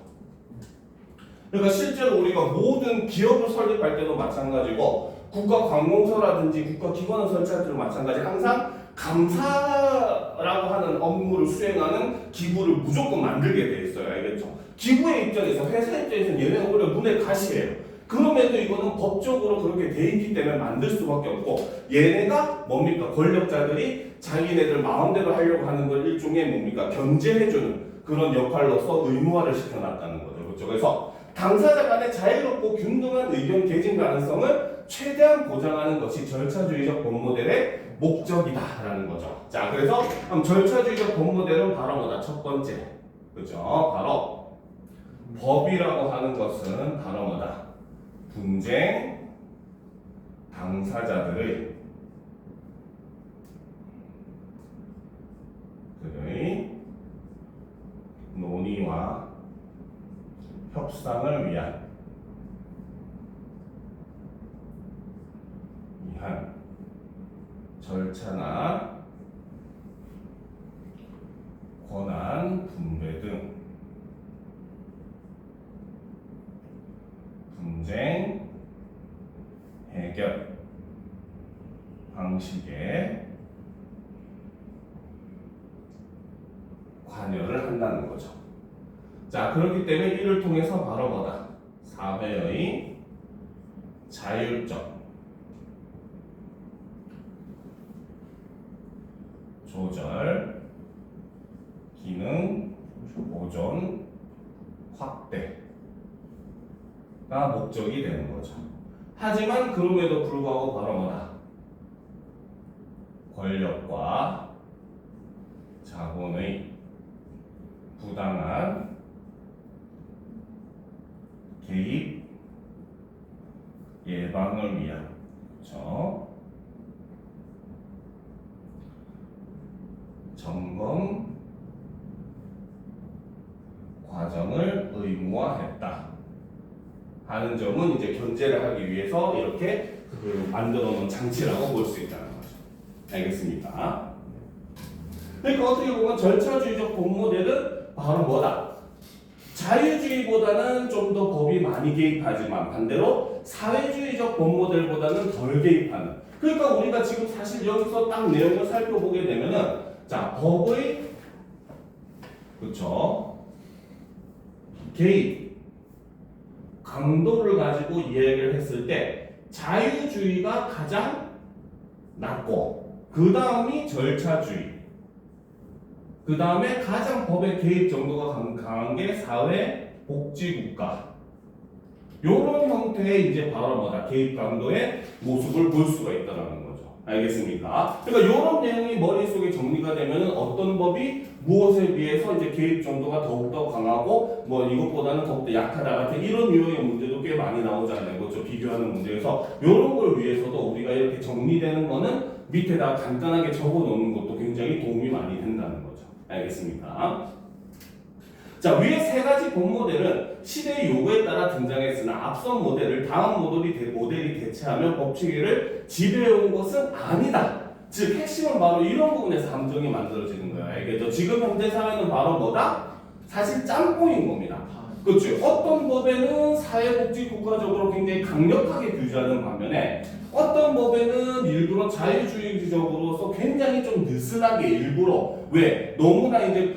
A: 그러니까 실제로 우리가 모든 기업을 설립할 때도 마찬가지고 국가관공서라든지 국가기관을 설치할 때도 마찬가지 항상 감사라고 하는 업무를 수행하는 기구를 무조건 만들게 돼 있어요. 알겠죠? 기구의 입장에서 회사 입장에서는 얘네는 오히려 눈에 가시예요. 그럼에도 이거는 법적으로 그렇게 돼 있기 때문에 만들 수밖에 없고 얘네가 뭡니까? 권력자들이 자기네들 마음대로 하려고 하는 걸 일종의 뭡니까? 견제해주는 그런 역할로서 의무화를 시켜놨다는 거죠. 그렇죠? 그래서 당사자 간의 자유롭고 균등한 의견 개진 가능성을 최대한 보장하는 것이 절차주의적 법 모델의 목적이다라는 거죠. 자, 그래서 그럼 절차주의적 법 모델은 바로 뭐다? 첫 번째, 그죠? 바로 법이라고 하는 것은 바로 뭐다? 분쟁 당사자들의 논의와 협상을 위한 절차나 권한 분배 등 해결 방식에 관여를 한다는 거죠. 자, 그렇기 때문에 이를 통해서 바로 뭐다? 사회의 자율적 조절 기능 보존 확대가 목적이 되는 거죠. 하지만 그럼에도 불구하고 바로 뭐다? 권력과 자본의 부당한 개입 예방을 위한 그렇죠? 점검 과정을 의무화했다 하는 점은 이제 견제를 하기 위해서 이렇게 만들어 놓은 장치라고 볼 수 있다는 거죠. 알겠습니까? 그러니까 어떻게 보면 절차주의적 본 모델은 바로 뭐다? 자유주의보다는 좀 더 법이 많이 개입하지만 반대로 사회주의적 본 모델보다는 덜 개입하는. 그러니까 우리가 지금 사실 여기서 딱 내용을 살펴보게 되면은 자, 법의 그렇죠? 개입 강도를 가지고 이야기를 했을 때 자유주의가 가장 낮고 그 다음이 절차주의 그 다음에 가장 법의 개입 정도가 강한 게 사회복지국가 요런 형태의 이제 바로 뭐다 개입 강도의 모습을 볼 수가 있다는 거죠. 알겠습니까? 그러니까 이런 내용이 머릿속에 정리가 되면은 어떤 법이 무엇에 비해서 이제 개입 정도가 더욱더 강하고 뭐 이것보다는 더욱더 약하다 같은 이런 유형의 문제도 꽤 많이 나오잖아요. 그렇죠? 비교하는 문제에서 이런 걸 위해서도 우리가 이렇게 정리되는 거는 밑에다 간단하게 적어 놓는 것도 굉장히 도움이 많이 된다는 거죠. 알겠습니까? 자, 위에 세 가지 본 모델은 시대의 요구에 따라 등장했으나 앞선 모델을 다음 모델이 대체하며 법체계를 지배해온 것은 아니다. 즉 핵심은 바로 이런 부분에서 함정이 만들어지는 거예요. 알겠죠? 지금 현대 사회는 바로 뭐다? 사실 짬뽕인 겁니다. 그렇죠? 어떤 법에는 사회복지 국가적으로 굉장히 강력하게 규제하는 반면에 어떤 법에는 일부러 자유주의적으로서 굉장히 좀 느슨하게 일부러 왜 너무나 이제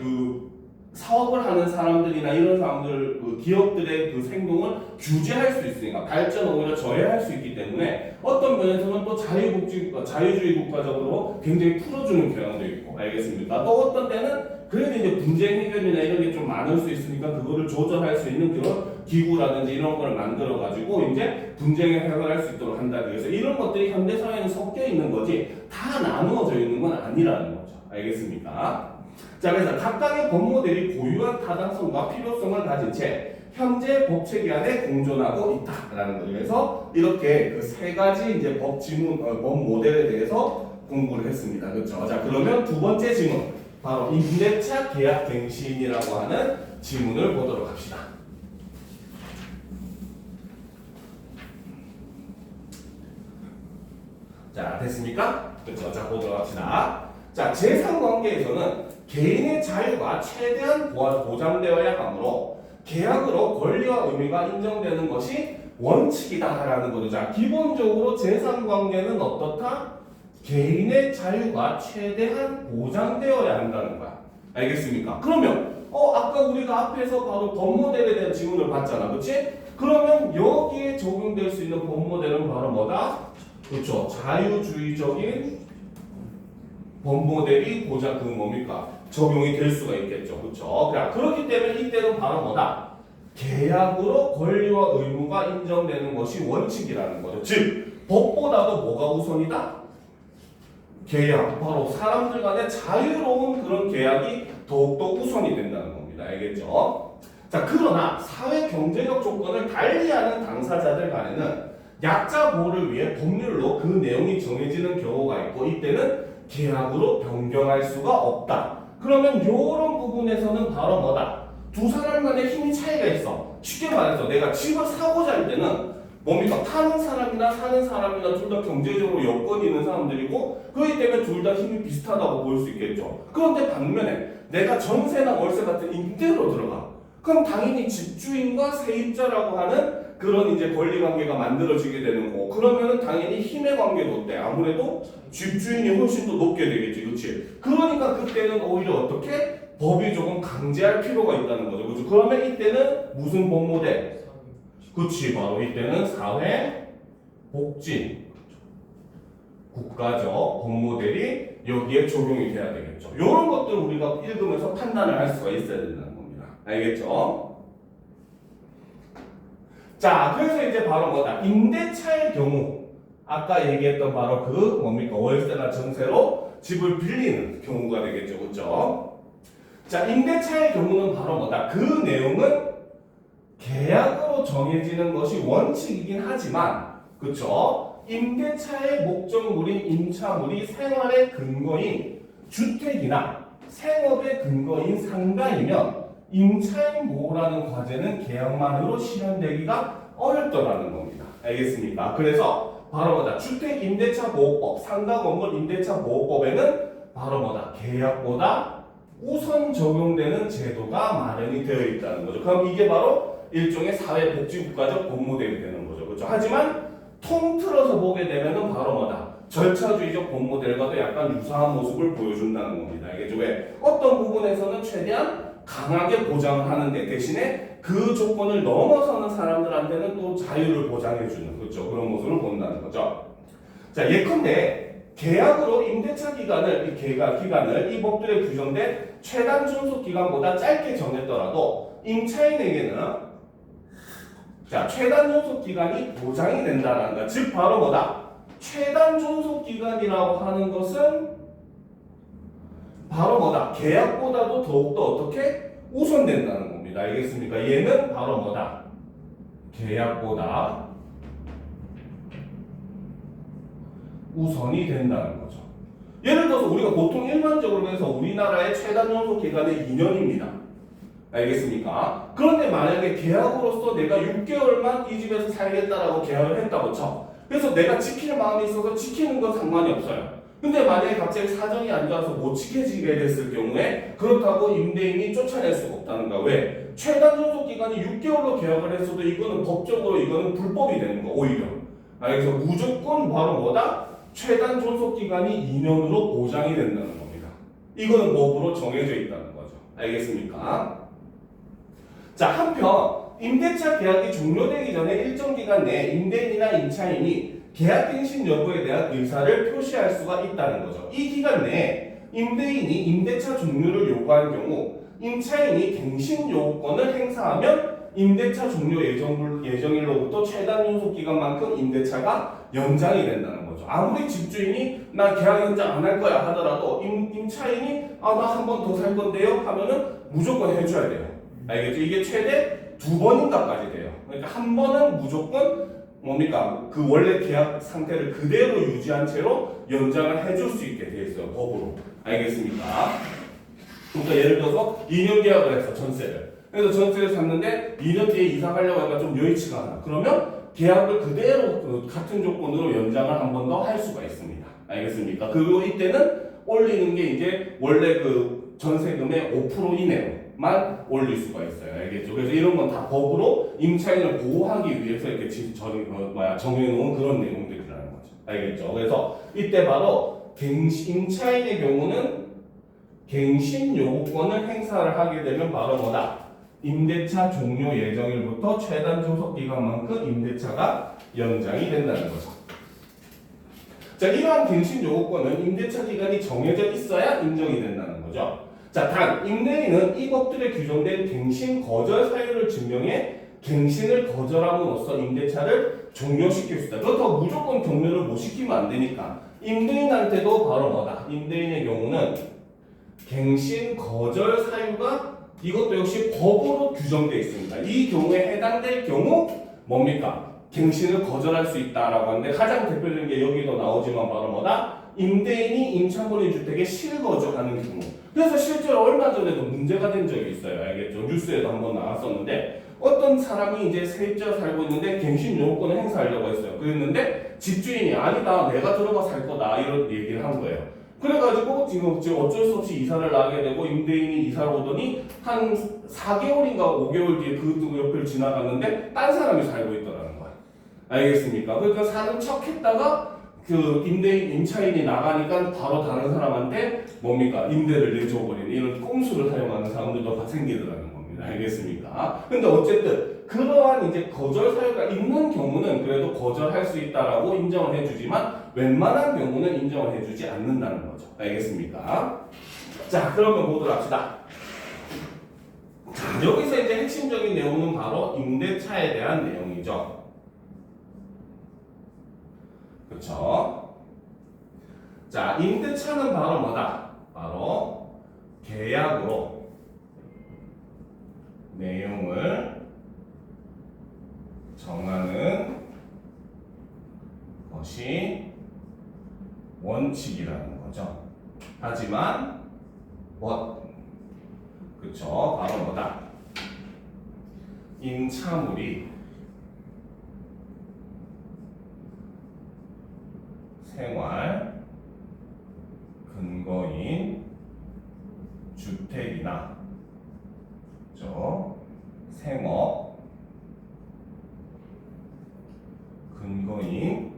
A: 사업을 하는 사람들이나 이런 사람들 기업들의 그 행동을 규제할 수 있으니까 발전을 오히려 저해할 수 있기 때문에 어떤 면에서는 또 자유주의 국가적으로 굉장히 풀어주는 경향도 있고 알겠습니까? 또 어떤 때는 그래도 이제 분쟁 해결이나 이런 게 좀 많을 수 있으니까 그거를 조절할 수 있는 그런 기구라든지 이런 걸 만들어 가지고 이제 분쟁을 해결할 수 있도록 한다고 해서 이런 것들이 현대 사회는 섞여 있는 거지 다 나누어져 있는 건 아니라는 거죠. 알겠습니까? 자, 그래서 각각의 법 모델이 고유한 타당성과 필요성을 가진 채 현재 법 체계 안에 공존하고 있다라는 거죠. 그래서 이렇게 그 세 가지 이제 법 모델에 대해서 공부를 했습니다. 그렇죠? 자, 그러면 두 번째 지문 바로 임대차 계약 갱신이라고 하는 지문을 보도록 합시다. 자, 됐습니까? 그렇죠? 자, 보도록 합시다. 자, 재산관계에서는 개인의 자유가 최대한 보장되어야 하므로 계약으로 권리와 의무가 인정되는 것이 원칙이다라는 거죠. 자, 기본적으로 재산관계는 어떻다? 개인의 자유가 최대한 보장되어야 한다는 거야. 알겠습니까? 그러면 아까 우리가 앞에서 바로 법 모델에 대한 지문을 봤잖아. 그렇지? 그러면 여기에 적용될 수 있는 법 모델은 바로 뭐다? 그렇죠. 자유주의적인 법 모델이 뭡니까? 적용이 될 수가 있겠죠. 그렇죠? 그렇기 때문에 이때는 바로 뭐다? 계약으로 권리와 의무가 인정되는 것이 원칙이라는 거죠. 즉, 법보다도 뭐가 우선이다? 계약. 바로 사람들 간의 자유로운 그런 계약이 더욱더 우선이 된다는 겁니다. 알겠죠? 자, 그러나 사회 경제적 조건을 달리하는 당사자들 간에는 약자 보호를 위해 법률로 그 내용이 정해지는 경우가 있고 이때는 계약으로 변경할 수가 없다. 그러면 이런 부분에서는 바로 뭐다? 두 사람 간의 힘이 차이가 있어. 쉽게 말해서 내가 집을 사고자 할 때는 뭡니까? 파는 사람이나 사는 사람이나 둘 다 경제적으로 여건이 있는 사람들이고 그렇기 때문에 둘 다 힘이 비슷하다고 볼 수 있겠죠. 그런데 반면에 내가 전세나 월세 같은 임대로 들어가. 그럼 당연히 집주인과 세입자라고 하는 그런 이제 권리 관계가 만들어지게 되는 거고, 그러면은 당연히 힘의 관계도 어때? 아무래도 집주인이 훨씬 더 높게 되겠지, 그렇지? 그러니까 그때는 오히려 어떻게 법이 조금 강제할 필요가 있다는 거죠, 그렇죠? 그러면 이때는 무슨 법 모델? 그렇지, 바로 이때는 사회 복지 국가적 법 모델이 여기에 적용이 돼야 되겠죠. 이런 것들 우리가 읽으면서 판단을 할 수가 있어야 된다는 겁니다. 알겠죠? 자, 그래서 이제 바로 뭐다? 임대차의 경우, 아까 얘기했던 바로 그 뭡니까? 월세나 전세로 집을 빌리는 경우가 되겠죠, 그렇죠? 자, 임대차의 경우는 바로 뭐다? 그 내용은 계약으로 정해지는 것이 원칙이긴 하지만, 그렇죠? 임대차의 목적물인 임차물이 생활의 근거인 주택이나 생업의 근거인 상가이면 임차인 보호라는 과제는 계약만으로 실현되기가 어렵더라는 겁니다. 알겠습니까? 그래서 바로 뭐다? 주택임대차보호법, 상가건물 임대차보호법에는 바로 뭐다? 계약보다 우선 적용되는 제도가 마련이 되어 있다는 거죠. 그럼 이게 바로 일종의 사회복지국가적 법 모델이 되는 거죠. 그렇죠? 하지만 통틀어서 보게 되면은 바로 뭐다? 절차주의적 법 모델과도 약간 유사한 모습을 보여준다는 겁니다. 알겠죠? 왜? 어떤 부분에서는 최대한 강하게 보장을 하는데 대신에 그 조건을 넘어서는 사람들한테는 또 자유를 보장해주는, 그렇죠? 그런 모습을 본다는 거죠. 자, 예컨대 계약으로 임대차 기간을, 이 계약 기간을 이 법들에 규정된 최단 존속 기간보다 짧게 정했더라도 임차인에게는 자, 최단 존속 기간이 보장이 된다는 것. 즉 바로 뭐다? 최단 존속 기간이라고 하는 것은 바로 뭐다? 계약보다도 더욱더 어떻게 우선된다는 겁니다. 알겠습니까? 얘는 바로 뭐다? 계약보다 우선이 된다는 거죠. 예를 들어서 우리가 보통 일반적으로 해서 우리나라의 최단 존속 기간은 2년입니다. 알겠습니까? 그런데 만약에 계약으로서 내가 6개월만 이 집에서 살겠다라고 계약을 했다고 쳐. 그래서 내가 지킬 마음이 있어서 지키는 건 상관이 없어요. 근데 만약에 갑자기 사정이 안 좋아서 못 지켜지게 됐을 경우에 그렇다고 임대인이 쫓아낼 수가 없다는 거야. 왜? 최단 존속 기간이 6개월로 계약을 했어도 이거는 법적으로 이거는 불법이 되는 거 오히려. 그래서 무조건 바로 뭐다? 최단 존속 기간이 2년으로 보장이 된다는 겁니다. 이거는 법으로 정해져 있다는 거죠. 알겠습니까? 자, 한편 임대차 계약이 종료되기 전에 일정 기간 내에 임대인이나 임차인이 계약 갱신 여부에 대한 의사를 표시할 수가 있다는 거죠. 이 기간 내에 임대인이 임대차 종료를 요구한 경우 임차인이 갱신 요구권을 행사하면 임대차 종료 예정일로부터 최단 존속 기간만큼 임대차가 연장이 된다는 거죠. 아무리 집주인이 나 계약 연장 안 할 거야 하더라도 임차인이 나 한 번 더 살 건데요 하면은 무조건 해줘야 돼요. 알겠죠? 이게 최대 2번인가까지 돼요. 그러니까 한 번은 무조건 뭡니까? 그 원래 계약 상태를 그대로 유지한 채로 연장을 해줄 수 있게 돼 있어요. 법으로. 알겠습니까? 그러니까 예를 들어서 2년 계약을 해서 전세를. 그래서 전세를 샀는데 2년 뒤에 이사 가려고 하니까 좀 여의치가 않아. 그러면 계약을 그대로 같은 조건으로 연장을 한 번 더 할 수가 있습니다. 알겠습니까? 그리고 이때는 올리는 게 이제 원래 그 전세금의 5% 이내로만 올릴 수가 있어요. 알겠죠? 그래서 이런 건 다 법으로 임차인을 보호하기 위해서 이렇게 정해놓은 그런 내용들이라는 거죠. 알겠죠? 그래서 이때 바로 임차인의 경우는 갱신 요구권을 행사를 하게 되면 바로 뭐다? 임대차 종료 예정일부터 최단 존속 기간만큼 임대차가 연장이 된다는 거죠. 자, 이러한 갱신 요구권은 임대차 기간이 정해져 있어야 인정이 된다는 거죠. 자, 단 임대인은 이 법들에 규정된 갱신 거절 사유를 증명해 갱신을 거절함으로써 임대차를 종료시킬 수 있다. 그렇다고 무조건 종료를 못 시키면 안 되니까 임대인한테도 바로 뭐다? 임대인의 경우는 갱신 거절 사유가 이것도 역시 법으로 규정되어 있습니다. 이 경우에 해당될 경우 뭡니까? 갱신을 거절할 수 있다라고 하는데 가장 대표적인 게 여기도 나오지만 바로 뭐다? 임대인이 임차권인 주택에 실거주하는 경우. 그래서 실제로 얼마 전에도 문제가 된 적이 있어요. 알겠죠? 뉴스에도 한번 나왔었는데 어떤 사람이 이제 세입자로 살고 있는데 갱신 요구권을 행사하려고 했어요. 그랬는데 집주인이 아니다 내가 들어가 살 거다 이런 얘기를 한 거예요. 그래가지고 지금 어쩔 수 없이 이사를 나게 되고 임대인이 이사를 오더니 한 4개월인가 5개월 뒤에 그 옆을 지나갔는데 딴 사람이 살고 있더라는 거야. 알겠습니까? 그러니까 사는 척 했다가 그 임차인이 나가니까 바로 다른 사람한테 뭡니까? 임대를 내줘버리는 이런 꼼수를 사용하는 사람들도 생기더라는 겁니다. 알겠습니까? 근데 어쨌든 그러한 이제 거절 사유가 있는 경우는 그래도 거절할 수 있다라고 인정을 해주지만 웬만한 경우는 인정을 해주지 않는다는 거죠. 알겠습니까? 자, 그러면 보도록 합시다. 자, 여기서 이제 핵심적인 내용은 바로 임대차에 대한 내용이죠. 그렇죠? 자, 임대차는 바로 뭐다? 바로 계약으로 내용을 정하는 것이 원칙이라는 거죠. 하지만 그쵸? 바로 뭐다? 임차물이 생활 근거인 주택이나 생업 근거인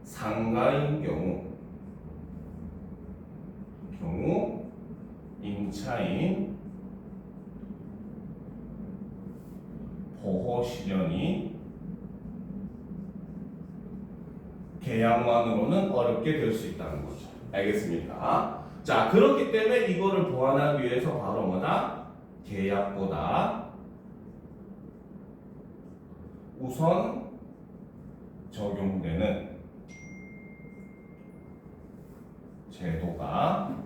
A: 상가인 경우 임차인 보호 실현이 계약만으로는 어렵게 될 수 있다는 거죠. 알겠습니까? 자, 그렇기 때문에 이거를 보완하기 위해서 바로 뭐다? 계약보다 우선 적용되는 제도가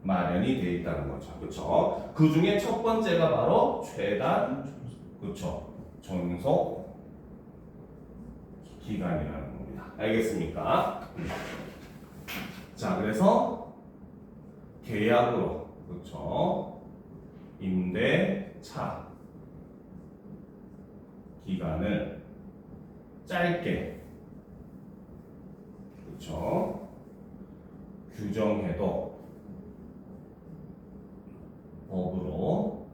A: 마련이 되어 있다는 거죠. 그렇죠? 그 중에 첫 번째가 바로 최단 존속 기간이라는 겁니다. 알겠습니까? 자, 그래서 계약으로 임대차 기간을 짧게 규정해도 법으로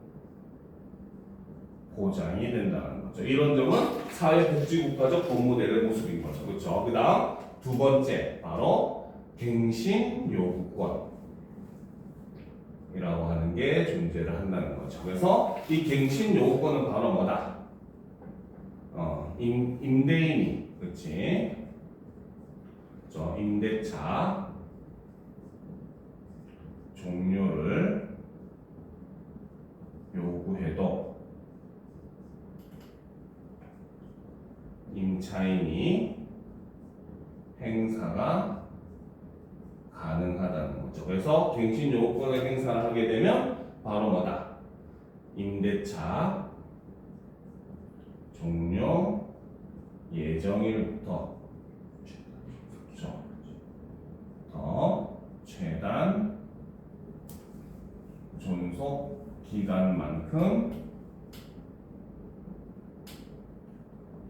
A: 보장이 된다는 거죠. 이런 점은 사회복지국가적 법무대의 모습인 거죠. 그렇죠? 그 다음 두 번째 바로 갱신 요구권이라고 하는 게 존재를 한다는 거죠. 그래서 이 갱신 요구권은 바로 뭐다? 임대인이 임대차 종료를 요구해도 임차인이 행사가 가능하다는 거죠. 그래서 갱신 요구권을 행사를 하게 되면 바로 뭐다? 임대차 종료 예정일부터 최단 존속 기간만큼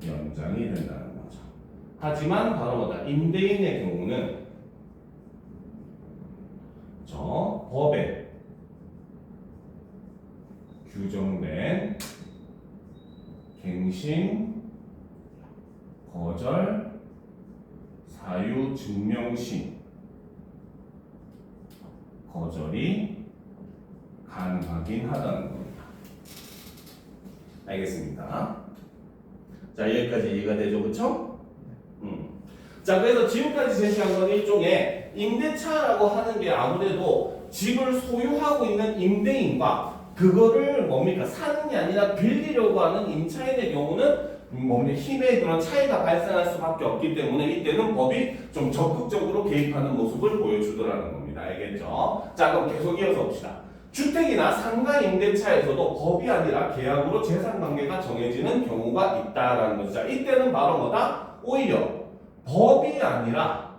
A: 연장이 된다는 거죠. 하지만 바로 뭐다? 임대인의 경우는 법에 규정된 갱신 거절 사유 증명 시 거절이 가능하긴 하다는 겁니다. 알겠습니까? 자, 여기까지 이해가 되죠, 그렇죠? 자, 그래서 지금까지 제시한 건 일종의 임대차라고 하는 게 아무래도 집을 소유하고 있는 임대인과 그거를 사는 게 아니라 빌리려고 하는 임차인의 경우는 힘의 그런 차이가 발생할 수밖에 없기 때문에 이때는 법이 좀 적극적으로 개입하는 모습을 보여주더라는 겁니다. 알겠죠? 자, 그럼 계속 이어서 봅시다. 주택이나 상가 임대차에서도 법이 아니라 계약으로 재산관계가 정해지는 경우가 있다라는 거죠. 자, 이때는 바로 뭐다? 오히려 법이 아니라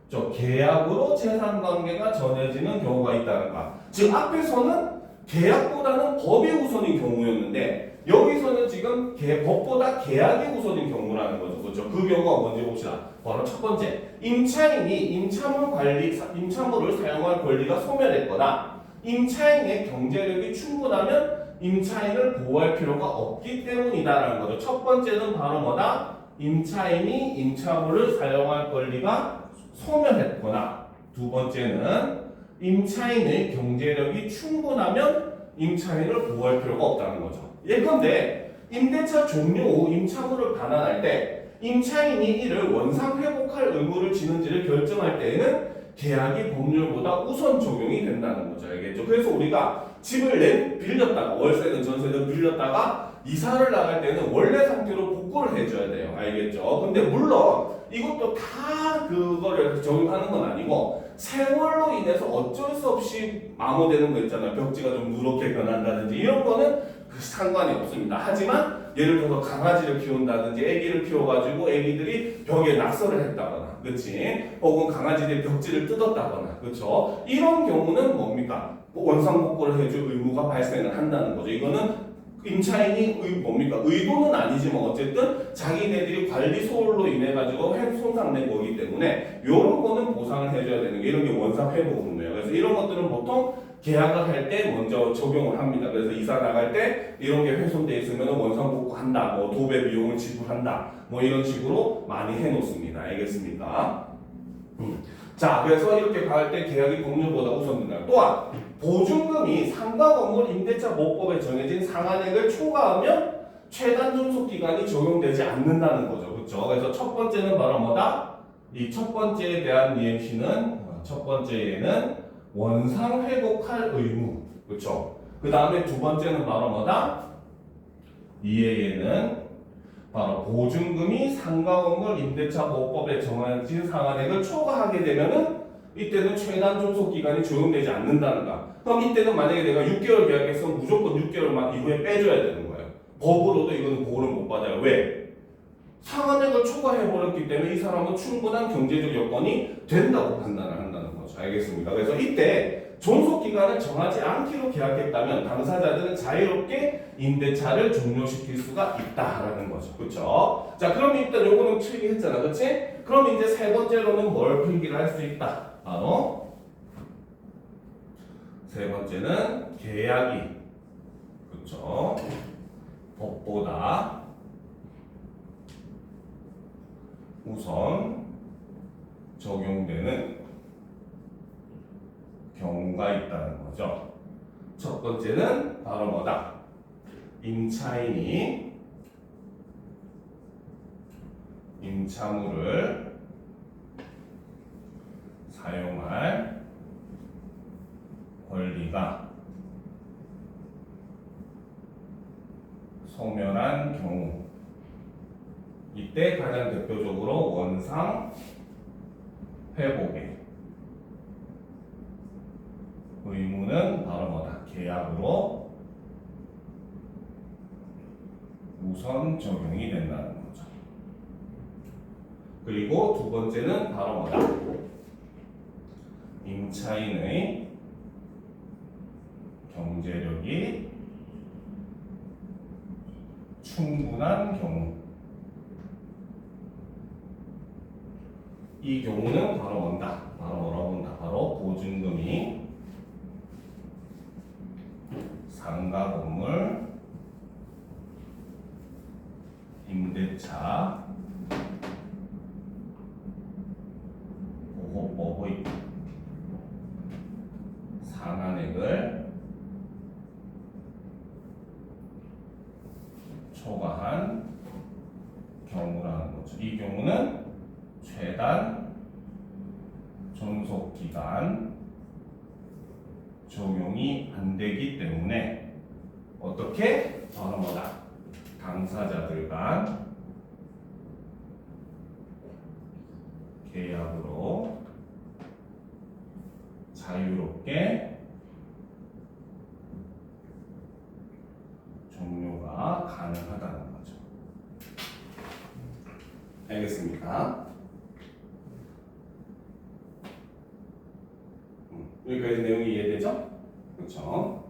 A: 계약으로 재산관계가 정해지는 경우가 있다는 거. 지금 앞에서는 계약보다는 법이 우선인 경우였는데 여기서는 지금 법보다 계약이 우선인 경우라는 거죠. 그렇죠? 그 경우가 뭔지 봅시다. 바로 첫 번째, 임차인이 임차물을 사용할 권리가 소멸했거나 임차인의 경제력이 충분하면 임차인을 보호할 필요가 없기 때문이다라는 거죠. 첫 번째는 바로 뭐다? 임차인이 임차물을 사용할 권리가 소멸했거나, 두 번째는 임차인의 경제력이 충분하면 임차인을 보호할 필요가 없다는 거죠. 예컨대 임대차 종료 후 임차물을 반환할 때 임차인이 이를 원상 회복할 의무를 지는지를 결정할 때에는 계약이 법률보다 우선 적용이 된다는 거죠. 알겠죠? 그래서 우리가 집을 빌렸다가, 월세든 전세든 빌렸다가 이사를 나갈 때는 원래 상태로 복구를 해줘야 돼요. 알겠죠? 근데 물론 이것도 다 그거를 적용하는 건 아니고 세월로 인해서 어쩔 수 없이 마모되는 거 있잖아요. 벽지가 좀 누렇게 변한다든지 이런 거는 상관이 없습니다. 하지만 예를 들어서 강아지를 키운다든지 애기를 키워가지고 애기들이 벽에 낙서를 했다거나, 그렇지? 혹은 강아지들이 벽지를 뜯었다거나, 그렇죠? 이런 경우는 뭡니까? 원상복구를 해줄 의무가 발생을 한다는 거죠. 이거는 임차인이 의도는 아니지만 어쨌든 자기네들이 관리 소홀로 인해 가지고 손상된 거기 때문에 이런 거는 보상을 해줘야 되는 게, 이런 게 원상 회복 의무예요. 그래서 이런 것들은 보통 계약을 할 때 먼저 적용을 합니다. 그래서 이사 나갈 때 이런 게 훼손돼 있으면 원상 복구한다, 뭐 도배 비용을 지불한다, 뭐 이런 식으로 많이 해놓습니다. 알겠습니까? 자, 그래서 이렇게 갈 때 계약이 법률보다 우선된다. 또한 보증금이 상가 건물 임대차 보호법에 정해진 상한액을 초과하면 최단 존속 기간이 적용되지 않는다는 거죠. 그렇죠? 그래서 첫 번째는 바로 뭐다? 이 첫 번째에 대한 EMC는 첫 번째에는 원상 회복할 의무. 그렇죠? 그 다음에 두 번째는 바로 뭐다? 이에는 바로 보증금이 상가 건물 임대차 보호법에 정해진 상한액을 초과하게 되면은 이때는 최단 존속 기간이 적용되지 않는다는가. 그럼 이때는 만약에 내가 6개월 계약했으면 무조건 6개월 이후에 빼줘야 되는 거예요. 법으로도 이거는 보호를 못 받아요. 왜? 상한액을 초과해버렸기 때문에 이 사람은 충분한 경제적 여건이 된다고 판단을 한다는 거죠. 알겠습니까? 그래서 이때 존속 기간을 정하지 않기로 계약했다면 당사자들은 자유롭게 임대차를 종료시킬 수가 있다라는 거죠. 그렇죠? 자, 그럼 일단 요거는 필기했잖아. 그렇지? 그럼 이제 세 번째로는 뭘 필기를 할 수 있다? 바로 세 번째는 계약이, 그렇죠? 법보다 우선 적용되는 경우가 있다는 거죠. 첫 번째는 바로 뭐다? 임차인이 임차물을 사용할 권리가 소멸한 경우, 이때 가장 대표적으로 원상 회복의 의무는 바로 뭐다? 계약으로 우선 적용이 된다는 거죠. 그리고 두 번째는 바로 뭐다? 임차인의 경제력이 충분한 경우, 이 경우는 바로 뭔다? 바로 뭐라고 본다? 바로 보증금이 상가 건물 임대차 보호법의 상한액을 초과한 경우라는 거죠. 이 경우는 최단 존속기간 적용이 안 되기 때문에 어떻게? 바로 뭐다? 당사자들 간 계약으로 자유롭게 종료가 가능하다는 거죠. 알겠습니까? 여기까지 내용이 이해되죠? 그렇죠?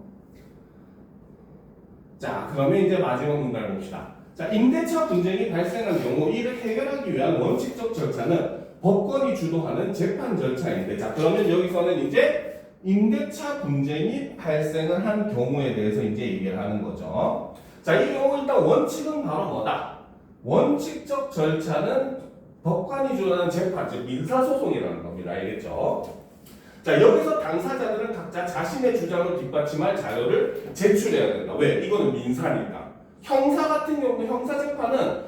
A: 자, 그러면 이제 마지막 문단을 봅시다. 자, 임대차 분쟁이 발생한 경우 이를 해결하기 위한 원칙적 절차는 법관이 주도하는 재판 절차인데, 자, 그러면 여기서는 이제 임대차 분쟁이 발생을 한 경우에 대해서 이제 얘기를 하는 거죠. 자, 이 경우 일단 원칙은 바로 뭐다? 원칙적 절차는 법관이 주도하는 재판, 즉 민사소송이라는 겁니다. 알겠죠? 자, 여기서 당사자들은 각자 자신의 주장을 뒷받침할 자료를 제출해야 된다. 왜? 이거는 민사니까. 형사 같은 경우 형사재판은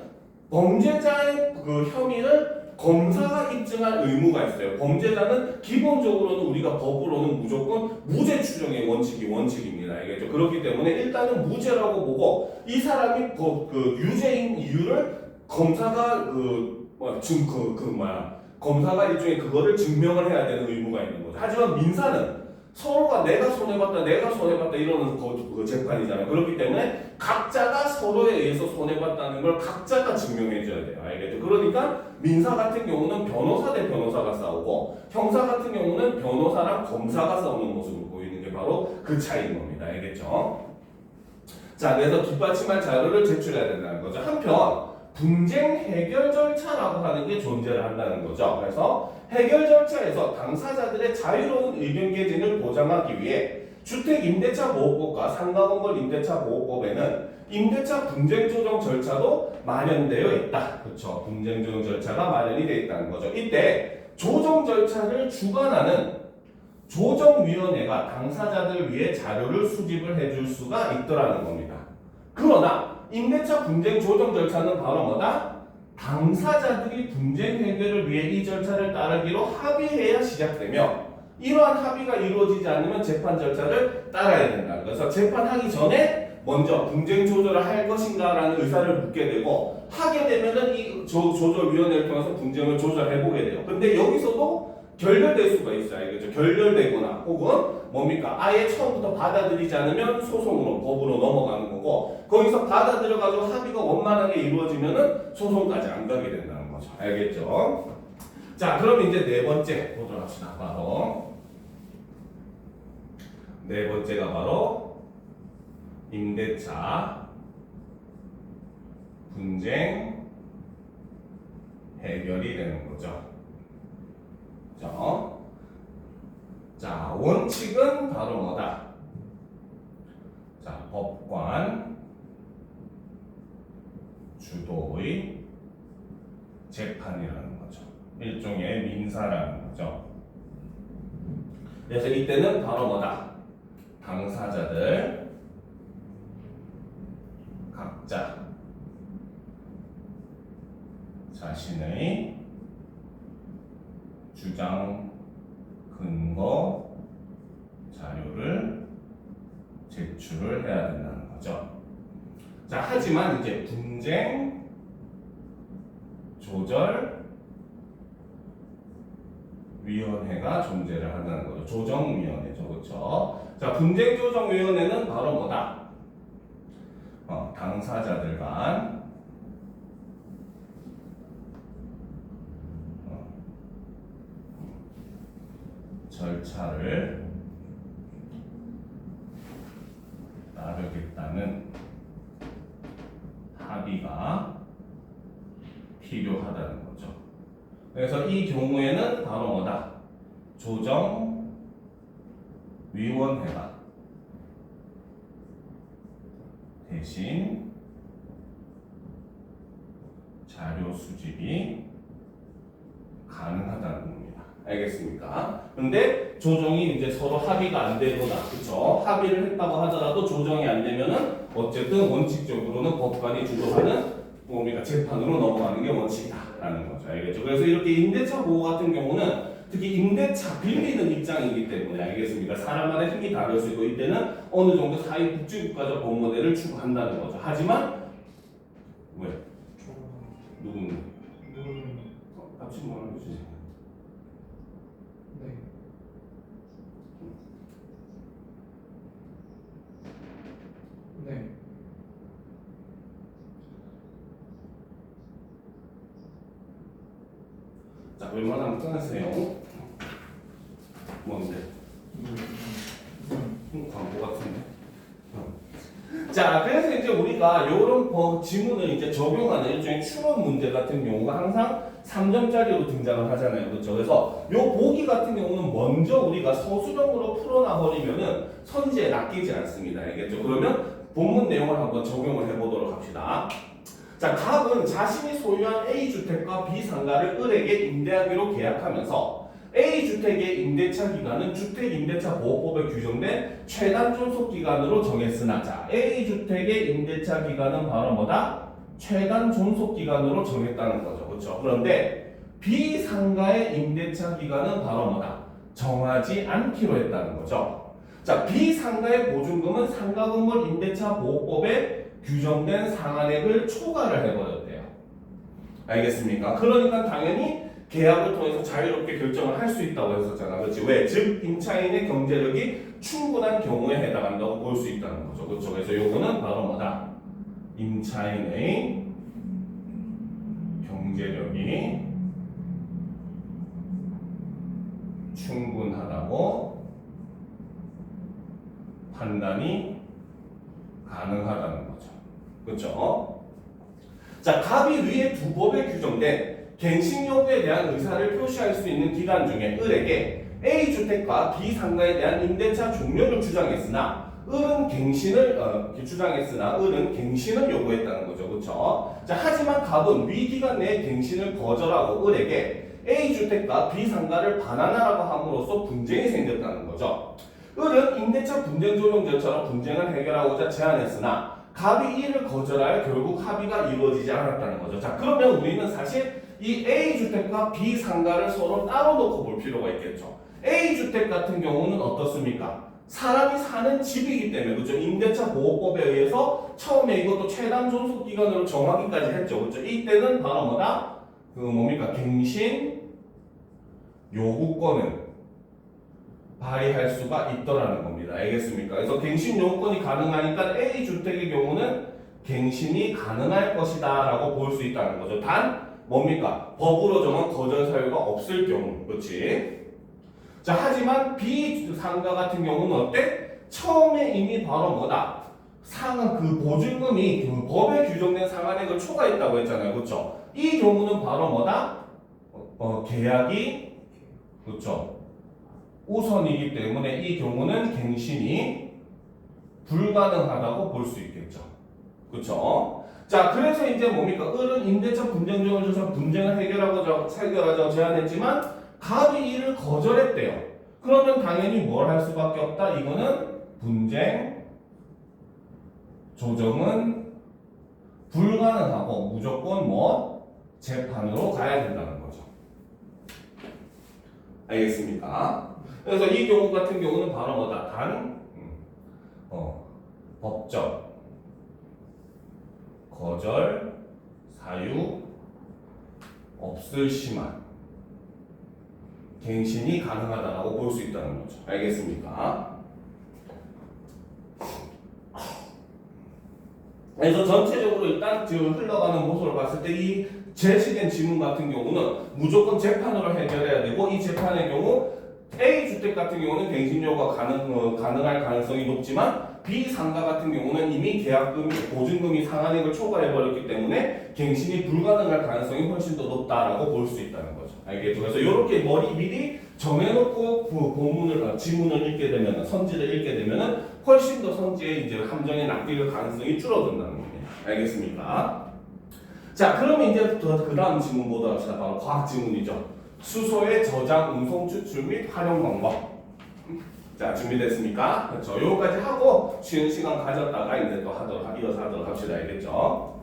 A: 범죄자의 그 혐의를 검사가 입증할 의무가 있어요. 범죄자는 기본적으로는 우리가 법으로는 무조건 무죄 추정의 원칙입니다. 알겠죠? 그렇기 때문에 일단은 무죄라고 보고 이 사람이 유죄인 이유를 검사가 검사가 일종의 그거를 증명을 해야 되는 의무가 있는 거죠. 하지만 민사는 서로가 내가 손해봤다 이러는 그 재판이잖아요. 그렇기 때문에 각자가 서로에 의해서 손해봤다는 걸 각자가 증명해줘야 돼요. 알겠죠? 그러니까 민사 같은 경우는 변호사 대 변호사가 싸우고 형사 같은 경우는 변호사랑 검사가 싸우는 모습을 보이는 게 바로 그 차이인 겁니다. 알겠죠? 자, 그래서 뒷받침할 자료를 제출해야 된다는 거죠. 한편 분쟁 해결 절차라고 하는 게 존재를 한다는 거죠. 그래서 해결 절차에서 당사자들의 자유로운 의견 개진을 보장하기 위해 주택임대차보호법과 상가건설 임대차보호법에는 임대차 분쟁조정 절차도 마련되어 있다. 그렇죠. 분쟁조정 절차가 마련이 되어 있다는 거죠. 이때 조정 절차를 주관하는 조정위원회가 당사자들 위해 자료를 수집을 해줄 수가 있더라는 겁니다. 그러나 임대차 분쟁 조정 절차는 바로 뭐다? 당사자들이 분쟁 해결을 위해 이 절차를 따르기로 합의해야 시작되며 이러한 합의가 이루어지지 않으면 재판 절차를 따라야 된다. 그래서 재판하기 전에 먼저 분쟁 조절을 할 것인가라는 의사를 묻게 되고 하게 되면은 이 조절위원회를 통해서 분쟁을 조절해 보게 돼요. 근데 여기서도 결렬될 수가 있어요. 알겠죠? 결렬되거나 혹은 뭡니까? 아예 처음부터 받아들이지 않으면 소송으로 법으로 넘어가는 거고 거기서 받아들여가지고 합의가 원만하게 이루어지면은 소송까지 안 가게 된다는 거죠. 알겠죠? 자, 그럼 이제 네 번째 보도록 합시다. 바로 네 번째가 바로 임대차 분쟁 해결이 되는 거죠. 자, 원칙은 바로 뭐다? 자, 법관 주도의 재판이라는 거죠. 일종의 민사라는 거죠. 그래서 이때는 바로 뭐다? 당사자들 각자 자신의 주장 근거 자료를 제출을 해야 된다는 거죠. 자, 하지만 이제 분쟁 조절 위원회가 존재를 한다는 거죠. 조정위원회죠. 그렇죠? 자, 분쟁 조정위원회는 바로 뭐다? 당사자들 간 절차를 따르겠다는 합의가 필요하다는 거죠. 그래서 이 경우에는 바로 뭐다? 조정위원회가 대신 자료 수집이 가능하다는 겁니다. 알겠습니까? 근데 조정이 이제 서로 합의가 안 되거나, 그쵸? 합의를 했다고 하더라도 조정이 안 되면은 어쨌든 원칙적으로는 법관이 주도하는 뭡니까? 재판으로 넘어가는 게 원칙이다라는 거죠. 알겠죠? 그래서 이렇게 임대차 보호 같은 경우는 특히 임대차 빌리는 입장이기 때문에 알겠습니까? 사람마다 힘이 다를 수 있고 이때는 어느 정도 사회복지국가적 법모델을 추구한다는 거죠. 하지만 왜? 누구는? 같이 말하는 거지.
B: 네. 네.
A: 자, 웬만하면 끊으세요. 뭔데? 광고 같은데? 자, 자, 그래서 이제 우리가 이런 지문을 이제 적용하는 일종의 추론 문제 같은 경우가 항상 3점짜리로 등장을 하잖아요. 그렇죠? 그래서 요 보기 같은 경우는 먼저 우리가 서술형으로 풀어놔버리면은 선지에 낚이지 않습니다. 알겠죠? 그러면 본문 내용을 한번 적용을 해보도록 합시다. 자, 갑은 자신이 소유한 A주택과 B상가를 을에게 임대하기로 계약하면서 A주택의 임대차 기간은 주택임대차보호법에 규정된 최단 존속기간으로 정했으나, 자, A주택의 임대차 기간은 바로 뭐다? 최단 존속기간으로 정했다는 거죠. 그렇죠? 그런데 B상가의 임대차 기간은 바로 뭐다? 정하지 않기로 했다는 거죠. 자, B상가의 보증금은 상가건물 임대차 보호법에 규정된 상한액을 초과를 해버렸대요. 알겠습니까? 그러니까 당연히 계약을 통해서 자유롭게 결정을 할 수 있다고 했었잖아. 그렇지? 왜? 즉, 임차인의 경제력이 충분한 경우에 해당한다고 볼 수 있다는 거죠. 그렇죠? 그래서 요거는 바로 뭐다? 임차인의 경제력이 충분하다고 판단이 가능하다는 거죠. 그렇죠? 자, 갑이 위에 두 법에 규정된 갱신 여부에 대한 의사를 표시할 수 있는 기간 중에 을에게 A주택과 B상가에 대한 임대차 종료를 주장했으나 을은 갱신을 요구했다는 거죠. 그렇죠? 자, 하지만 갑은 위 기간 내에 갱신을 거절하고 을에게 A주택과 B상가를 반환하라고 함으로써 분쟁이 생겼다는 거죠. 을은 임대차 분쟁 조정 절차로 분쟁을 해결하고자 제안했으나 갑이 이를 거절하여 결국 합의가 이루어지지 않았다는 거죠. 자, 그러면 우리는 사실 이 A주택과 B상가를 서로 따로 놓고 볼 필요가 있겠죠. A주택 같은 경우는 어떻습니까? 사람이 사는 집이기 때문에, 그렇죠? 임대차 보호법에 의해서 처음에 이것도 최단 존속 기간으로 정하기까지 했죠. 그렇죠? 이때는 바로 뭐다? 갱신 요구권을 발휘할 수가 있더라는 겁니다. 알겠습니까? 그래서 갱신 요구권이 가능하니까 A주택의 경우는 갱신이 가능할 것이다 라고 볼 수 있다는 거죠. 단 뭡니까? 법으로 정한 거절 사유가 없을 경우. 그렇지? 자, 하지만 B상가 같은 경우는 어때? 처음에 이미 바로 뭐다? 보증금이 그 법에 규정된 상한액을 초과했다고 했잖아요. 그렇죠? 이 경우는 바로 뭐다? 계약이, 그렇죠? 우선이기 때문에 이 경우는 갱신이 불가능하다고 볼 수 있겠죠. 그렇죠? 자, 그래서 이제 뭡니까? 을은 임대차 분쟁점을 줘서 분쟁을 해결하자고 제안했지만 갑이 이를 거절했대요. 그러면 당연히 뭘 할 수밖에 없다? 이거는 분쟁 조정은 불가능하고 무조건 재판으로 가야 된다는 거죠. 알겠습니까? 그래서 이 경우 같은 경우는 바로 뭐다? 법적 거절 사유 없을 심한 갱신이 가능하다고 볼 수 있다는 거죠. 알겠습니까? 그래서 전체적으로 일단 지금 흘러가는 모습을 봤을 때 이 제시된 지문 같은 경우는 무조건 재판으로 해결해야 되고, 이 재판의 경우 A주택 같은 경우는 갱신 요구가 가능할 가능성이 높지만 B상가 같은 경우는 이미 보증금이 상한액을 초과해버렸기 때문에 갱신이 불가능할 가능성이 훨씬 더 높다라고 볼 수 있다는 거죠. 알겠죠? 그래서 이렇게 미리 정해놓고 지문을 읽게 되면, 선지를 읽게 되면 훨씬 더 선지의 이제 함정에 낚일 가능성이 줄어든다는 겁니다. 알겠습니까? 자, 그러면 이제 그 다음 지문 보도록 합시다. 바로 과학 지문이죠. 수소의 저장, 운송, 추출 및 활용 방법. 자, 준비됐습니까? 그렇죠. 요거까지 하고 쉬는 시간 가졌다가 이제 또 이어서 하도록 합시다. 알겠죠?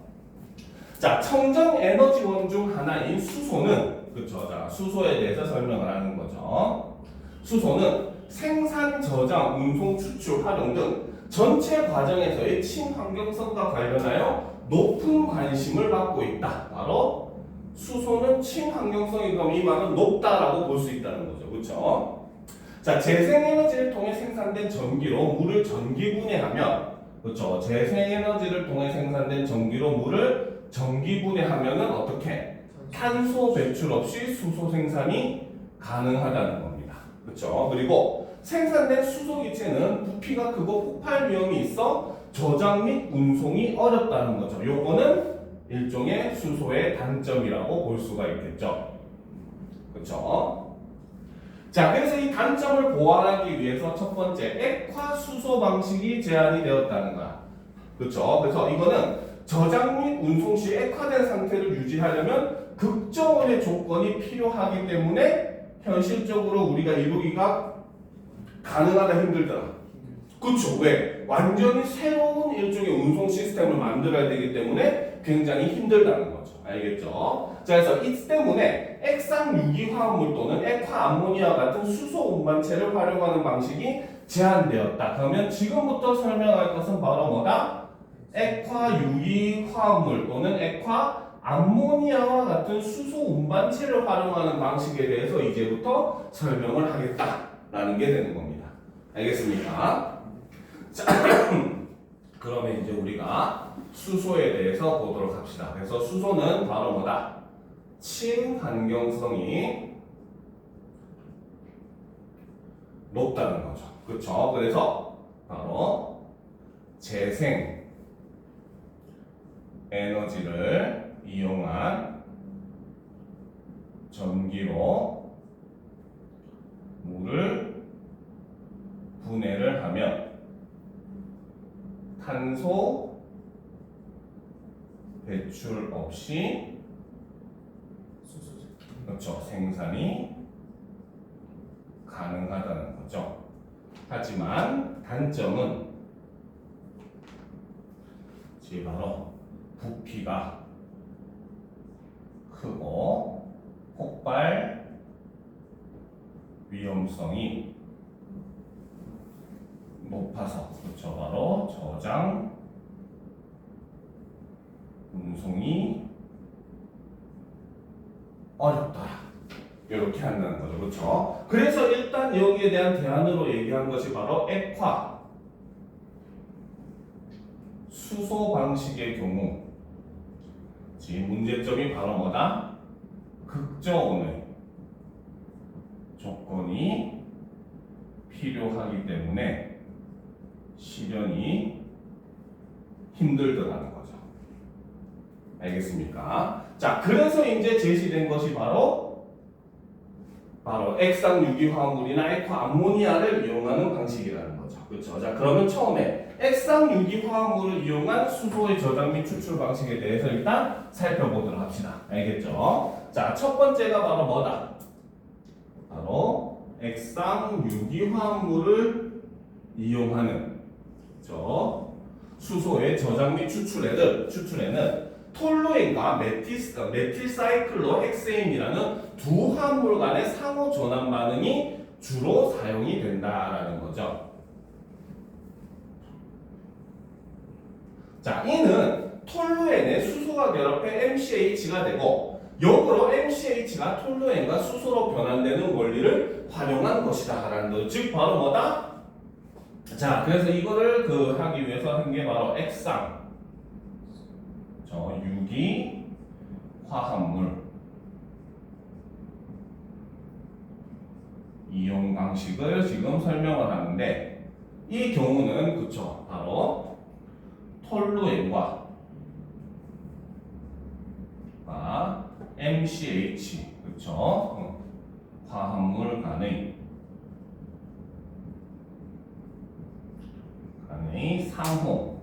A: 자, 청정 에너지원 중 하나인 수소는, 그렇죠. 자, 수소에 대해서 설명을 하는 거죠. 수소는 생산, 저장, 운송, 추출, 활용 등 전체 과정에서의 친환경성과 관련하여 높은 관심을 받고 있다. 바로 수소는 친환경성이 이 말은 높다라고 볼 수 있다는 거죠. 그렇죠? 자, 재생에너지를 통해 생산된 전기로 물을 전기분해하면, 그렇죠? 재생에너지를 통해 생산된 전기로 물을 전기분해하면은 어떻게? 탄소 배출 없이 수소 생산이 가능하다는 겁니다. 그렇죠? 그리고 생산된 수소 기체는 부피가 크고 폭발 위험이 있어 저장 및 운송이 어렵다는 거죠. 요거는 일종의 수소의 단점이라고 볼 수가 있겠죠. 그렇죠? 자, 그래서 이 단점을 보완하기 위해서 첫 번째 액화 수소 방식이 제안이 되었다는 거야. 그렇죠? 그래서 이거는 저장 및 운송 시 액화된 상태를 유지하려면 극저온의 조건이 필요하기 때문에 현실적으로 우리가 이루기가 가능하다 힘들더라. 그렇죠. 왜? 완전히 새로운 일종의 운송 시스템을 만들어야 되기 때문에 굉장히 힘들다는 거죠. 알겠죠? 자, 그래서 이 때문에 액상 유기화합물 또는 액화 암모니아 같은 수소 운반체를 활용하는 방식이 제한되었다. 그러면 지금부터 설명할 것은 바로 뭐다? 액화 유기화합물 또는 액화 암모니아와 같은 수소 운반체를 활용하는 방식에 대해서 이제부터 설명을 하겠다라는 게 되는 겁니다. 알겠습니까? 자, 그러면 이제 우리가 수소에 대해서 보도록 합시다. 그래서 수소는 바로 뭐다? 친환경성이 높다는 거죠. 그렇죠? 그래서 바로 재생 에너지를 이용한 전기로 물을 분해를 하면 탄소 배출 없이 그렇죠. 생산이 가능하다는 거죠. 하지만 단점은 바로 부피가 크고 폭발 위험성이 높아서 그렇죠. 바로 저장 운송이 어렵다. 이렇게 한다는 거죠. 그렇죠? 그래서 일단 여기에 대한 대안으로 얘기한 것이 바로 액화 수소 방식의 경우 문제점이 바로 뭐다? 극저온의 조건이 필요하기 때문에 실현이 힘들더라는 거죠. 알겠습니까? 자, 그래서 이제 제시된 것이 바로 액상 유기화합물이나 액화 암모니아를 이용하는 방식이라는 거죠. 그렇죠? 자, 그러면 처음에 액상 유기화합물을 이용한 수소의 저장 및 추출 방식에 대해서 일단 살펴보도록 합시다. 알겠죠? 자, 첫 번째가 바로 뭐다? 바로 액상 유기화합물을 이용하는 수소의 저장 및 추출에는 톨루엔과 메틸사이클로 헥세인이라는 두 화합물 간의 상호 전환 반응이 주로 사용이 된다라는 거죠. 자, 이는 톨루엔에 수소가 결합해 MCH가 되고 역으로 MCH가 톨루엔과 수소로 변환되는 원리를 활용한 것이다라는 거. 즉 바로 뭐다? 자, 그래서 이거를 하기 위해서 한 게 바로 액상 유기 화합물 이용 방식을 지금 설명을 하는데 이 경우는 그쵸 바로 톨루엔과 MCH 그쵸 화합물 간의 상호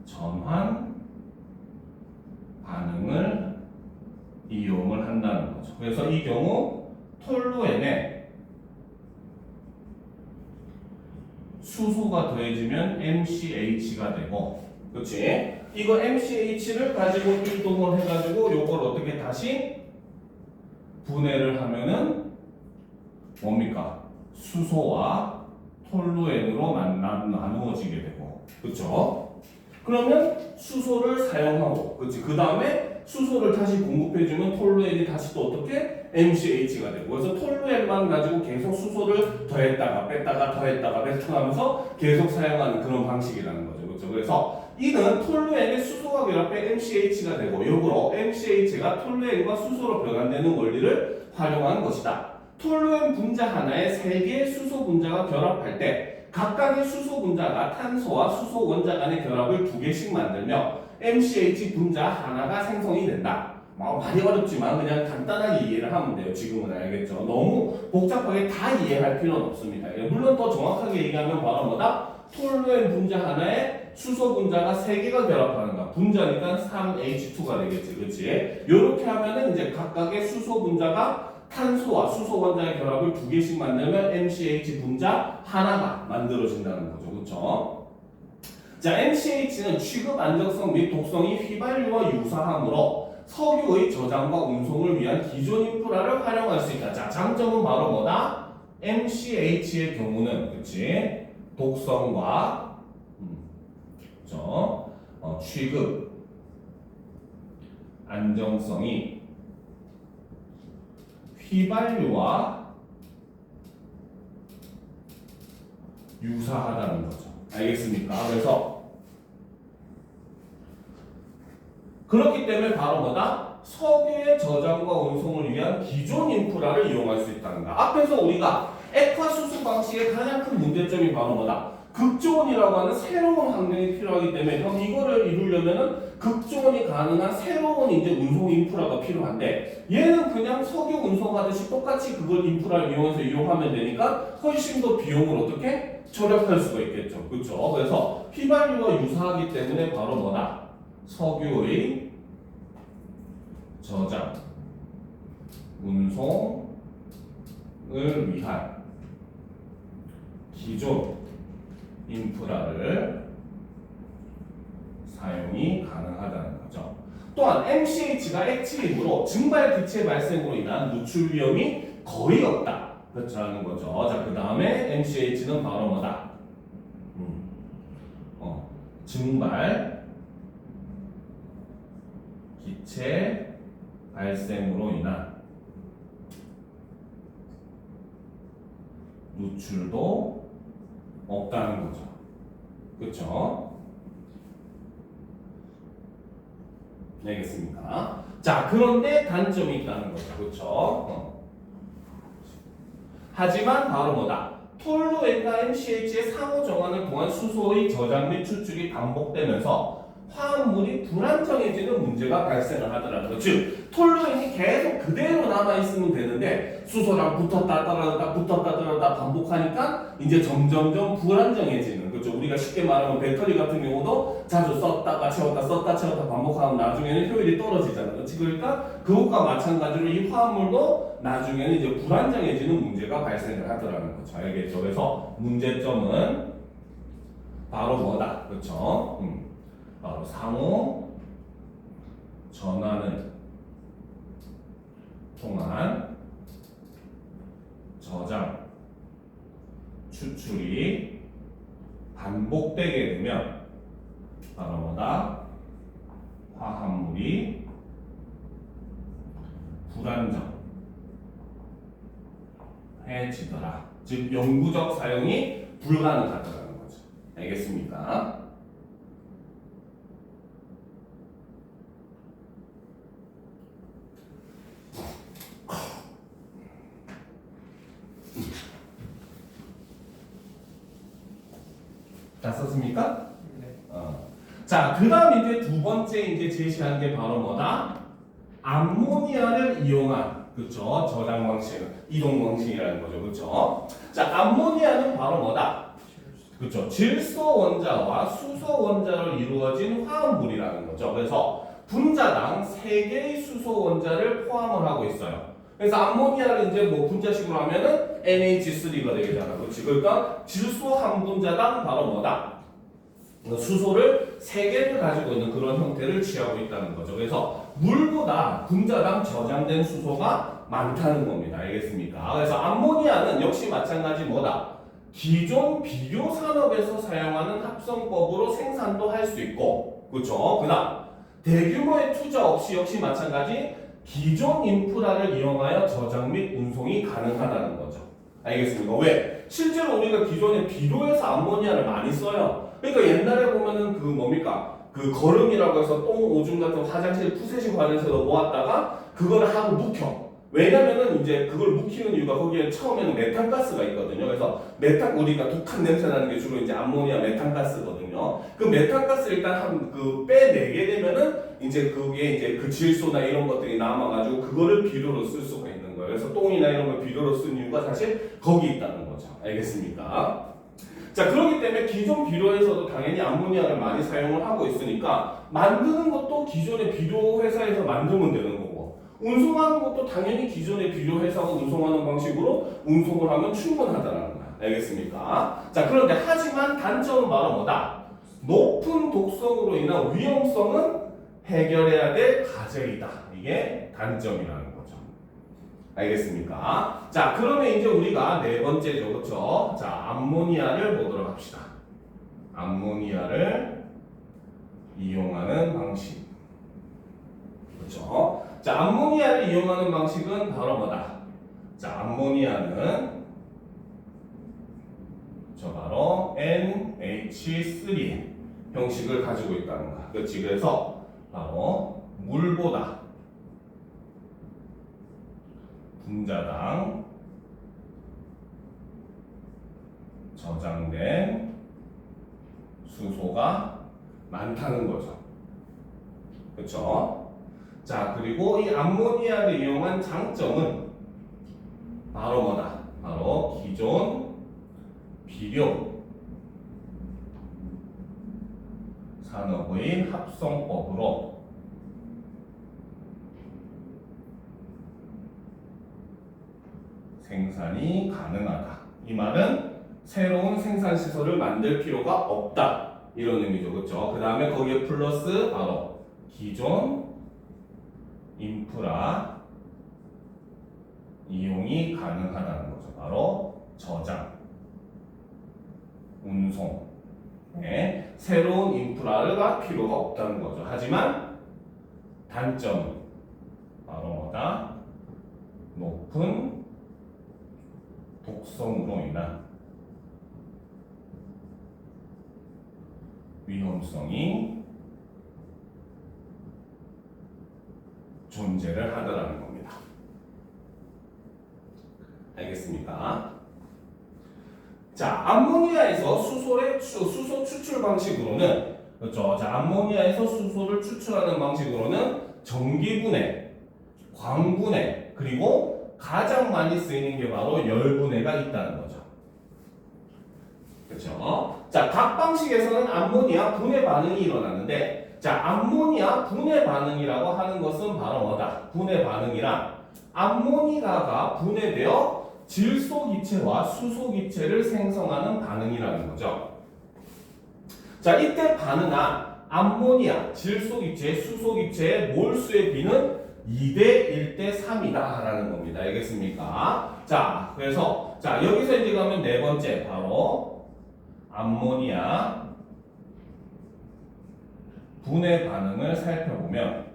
A: 전환 반응을 이용을 한다는 거죠. 그래서 이 경우 톨루엔에 수소가 더해지면 MCH가 되고, 그렇지? 이거 MCH를 가지고 이동을 해가지고 요걸 어떻게 다시 분해를 하면은 뭡니까? 수소와 톨루엔으로 나누어지게 되고, 그렇죠? 그러면 수소를 사용하고, 그렇지? 그 다음에 수소를 다시 공급해주면 톨루엔이 다시 또 어떻게? MCH가 되고, 그래서 톨루엔만 가지고 계속 수소를 더했다가 뺐다가 더했다가 뺐다가 하면서 계속 사용하는 그런 방식이라는 거죠. 그렇죠? 그래서 이는 톨루엔에 수소가 결합해 MCH가 되고, 역으로 MCH가 톨루엔과 수소로 변환되는 원리를 활용하는 것이다. 톨루엔 분자 하나에 3개의 수소 분자가 결합할 때 각각의 수소 분자가 탄소와 수소 원자 간의 결합을 2개씩 만들며 MCH 분자 하나가 생성이 된다. 많이 어렵지만 그냥 간단하게 이해를 하면 돼요. 지금은 알겠죠? 너무 복잡하게 다 이해할 필요는 없습니다. 물론 더 정확하게 얘기하면 바로 뭐다? 톨루엔 분자 하나에 수소 분자가 3개가 결합하는 거야. 분자니까 3H2가 되겠지. 그치? 요렇게 하면은 이제 각각의 수소 분자가 탄소와 수소 원자의 결합을 2개씩 만들면 MCH 분자 하나가 만들어진다는 거죠. 그쵸? 자, MCH는 취급 안정성 및 독성이 휘발유와 유사하므로 석유의 저장과 운송을 위한 기존 인프라를 활용할 수 있다. 자, 장점은 바로 뭐다? MCH의 경우는, 그치? 독성과, 그쵸? 취급 안정성이 휘발유와 유사하다는 거죠. 알겠습니까? 그래서 그렇기 때문에 바로 뭐다? 석유의 저장과 운송을 위한 기존 인프라를 이용할 수 있다는 거야. 앞에서 우리가 액화수소 방식의 가장 큰 문제점이 바로 뭐다? 극조온이라고 하는 새로운 환경이 필요하기 때문에 그럼 이거를 이루려면은 극조온이 가능한 새로운 이제 운송 인프라가 필요한데 얘는 그냥 석유 운송하듯이 똑같이 그걸 인프라를 이용해서 이용하면 되니까 훨씬 더 비용을 어떻게 절약할 수가 있겠죠. 그렇죠? 그래서 휘발유와 유사하기 때문에 바로 뭐다? 석유의 저장, 운송을 위한 기존 인프라를 사용이 가능하다는 거죠. 또한 MCH가 액체이므로 증발 기체 발생으로 인한 누출 위험이 거의 없다. 그렇다는 거죠. 자, 그 다음에 MCH는 바로 뭐다? 증발 기체 발생으로 인한 누출도 없다는 거죠. 그렇죠? 알겠습니까? 자, 그런데 단점이 있다는 거죠. 그렇죠? 하지만 바로 뭐다? 톨루엔과 MCH의 상호 정환을 통한 수소의 저장 및 추출이 반복되면서 화합물이 불안정해지는 문제가 발생을 하더라는 거죠. 즉, 톨루엔이 계속 그대로 남아있으면 되는데 수소랑 붙었다 떨어졌다 붙었다 떨어졌다 반복하니까 이제 점점점 불안정해지는 거죠. 우리가 쉽게 말하면 배터리 같은 경우도 자주 썼다가 채웠다 반복하면 나중에는 효율이 떨어지잖아요. 그렇지? 그러니까 그것과 마찬가지로 이 화합물도 나중에는 이제 불안정해지는 문제가 발생을 하더라는 거죠. 알겠죠? 그래서 문제점은 바로 뭐다? 그렇죠? 바로 상호 전환을 통한 저장, 추출이 반복되게 되면 바로 뭐다? 화합물이 불안정해지더라. 즉 영구적 사용이 불가능하다는 거죠. 알겠습니까? 다 썼습니까?
B: 네.
A: 자, 그 다음 이제 두 번째 이제 제시한 게 바로 뭐다? 암모니아를 이용한, 그쵸? 저장 방식, 이동 방식이라는 거죠. 그쵸? 자, 암모니아는 바로 뭐다? 그쵸? 질소 원자와 수소 원자로 이루어진 화합물이라는 거죠. 그래서 분자당 3개의 수소 원자를 포함을 하고 있어요. 그래서 암모니아를 이제 뭐 분자식으로 하면은 NH3가 되겠잖아. 그렇지? 그러니까 질소 한 분자당 바로 뭐다? 수소를 3개를 가지고 있는 그런 형태를 취하고 있다는 거죠. 그래서 물보다 분자당 저장된 수소가 많다는 겁니다. 알겠습니까? 그래서 암모니아는 역시 마찬가지 뭐다? 기존 비료 산업에서 사용하는 합성법으로 생산도 할 수 있고, 그렇죠? 그다음 대규모의 투자 없이 역시 마찬가지 기존 인프라를 이용하여 저장 및 운송이 가능하다는 거죠. 알겠습니까? 왜? 실제로 우리가 기존에 비료에서 암모니아를 많이 써요. 그러니까 옛날에 보면은 그 뭡니까? 그 거름이라고 해서 똥 오줌 같은 화장실 푸세식 화장실에서 모았다가 그거를 하고 묵혀. 왜냐면은 이제 그걸 묵히는 이유가 거기에 처음에는 메탄가스가 있거든요. 그래서 우리가 독한 냄새 나는 게 주로 이제 암모니아 메탄가스거든요. 그 메탄가스를 일단 빼내게 되면은 이제 그게 이제 그 질소나 이런 것들이 남아가지고 그거를 비료로 쓸 수가 있는 거예요. 그래서 똥이나 이런 걸 비료로 쓴 이유가 사실 거기 있다는 거죠. 알겠습니까? 자, 그렇기 때문에 기존 비료에서도 당연히 암모니아를 많이 사용을 하고 있으니까 만드는 것도 기존의 비료 회사에서 만들면 되는 거고 운송하는 것도 당연히 기존의 비료 회사가 운송하는 방식으로 운송을 하면 충분하다는 거야. 알겠습니까? 자, 그런데 하지만 단점은 바로 뭐다? 높은 독성으로 인한 위험성은 해결해야 될 과제이다. 이게 단점이라는 거죠. 알겠습니까? 자, 그러면 이제 우리가 네 번째죠. 그렇죠? 자, 암모니아를 보도록 합시다. 암모니아를 이용하는 방식. 그렇죠? 자, 암모니아를 이용하는 방식은 바로 뭐다? 자, 암모니아는 바로 NH3 형식을 가지고 있다는 거야. 그렇지? 그래서 바로 물보다 분자당 저장된 수소가 많다는 거죠. 그렇죠? 자, 그리고 이 암모니아를 이용한 장점은 바로 뭐다? 바로 기존 비료 산업의 합성법으로 생산이 가능하다. 이 말은 새로운 생산 시설을 만들 필요가 없다. 이런 의미죠. 그렇죠? 그 다음에 거기에 플러스 바로 기존 인프라 이용이 가능하다는 거죠. 바로 저장, 운송, 새로운 인프라가 필요가 없다는 거죠. 하지만 단점은 바로 뭐다? 높은 독성으로 인한 위험성이 존재를 하더라는 겁니다. 알겠습니까? 자, 암모니아에서 수소 추출 방식으로는 그렇죠. 자, 암모니아에서 수소를 추출하는 방식으로는 전기분해, 광분해, 그리고 가장 많이 쓰이는 게 바로 열분해가 있다는 거죠. 그렇죠? 자, 각 방식에서는 암모니아 분해 반응이 일어나는데, 자, 암모니아 분해 반응이라고 하는 것은 바로 뭐다? 분해 반응이란 암모니아가 분해되어 질소 기체와 수소 기체를 생성하는 반응이라는 거죠. 자, 이때 반응한 암모니아, 질소 기체, 수소 기체의 몰수의 비는 2대 1대 3이다라는 겁니다. 알겠습니까? 자, 그래서 자, 여기서 이제 가면 네 번째 바로 암모니아 분해 반응을 살펴보면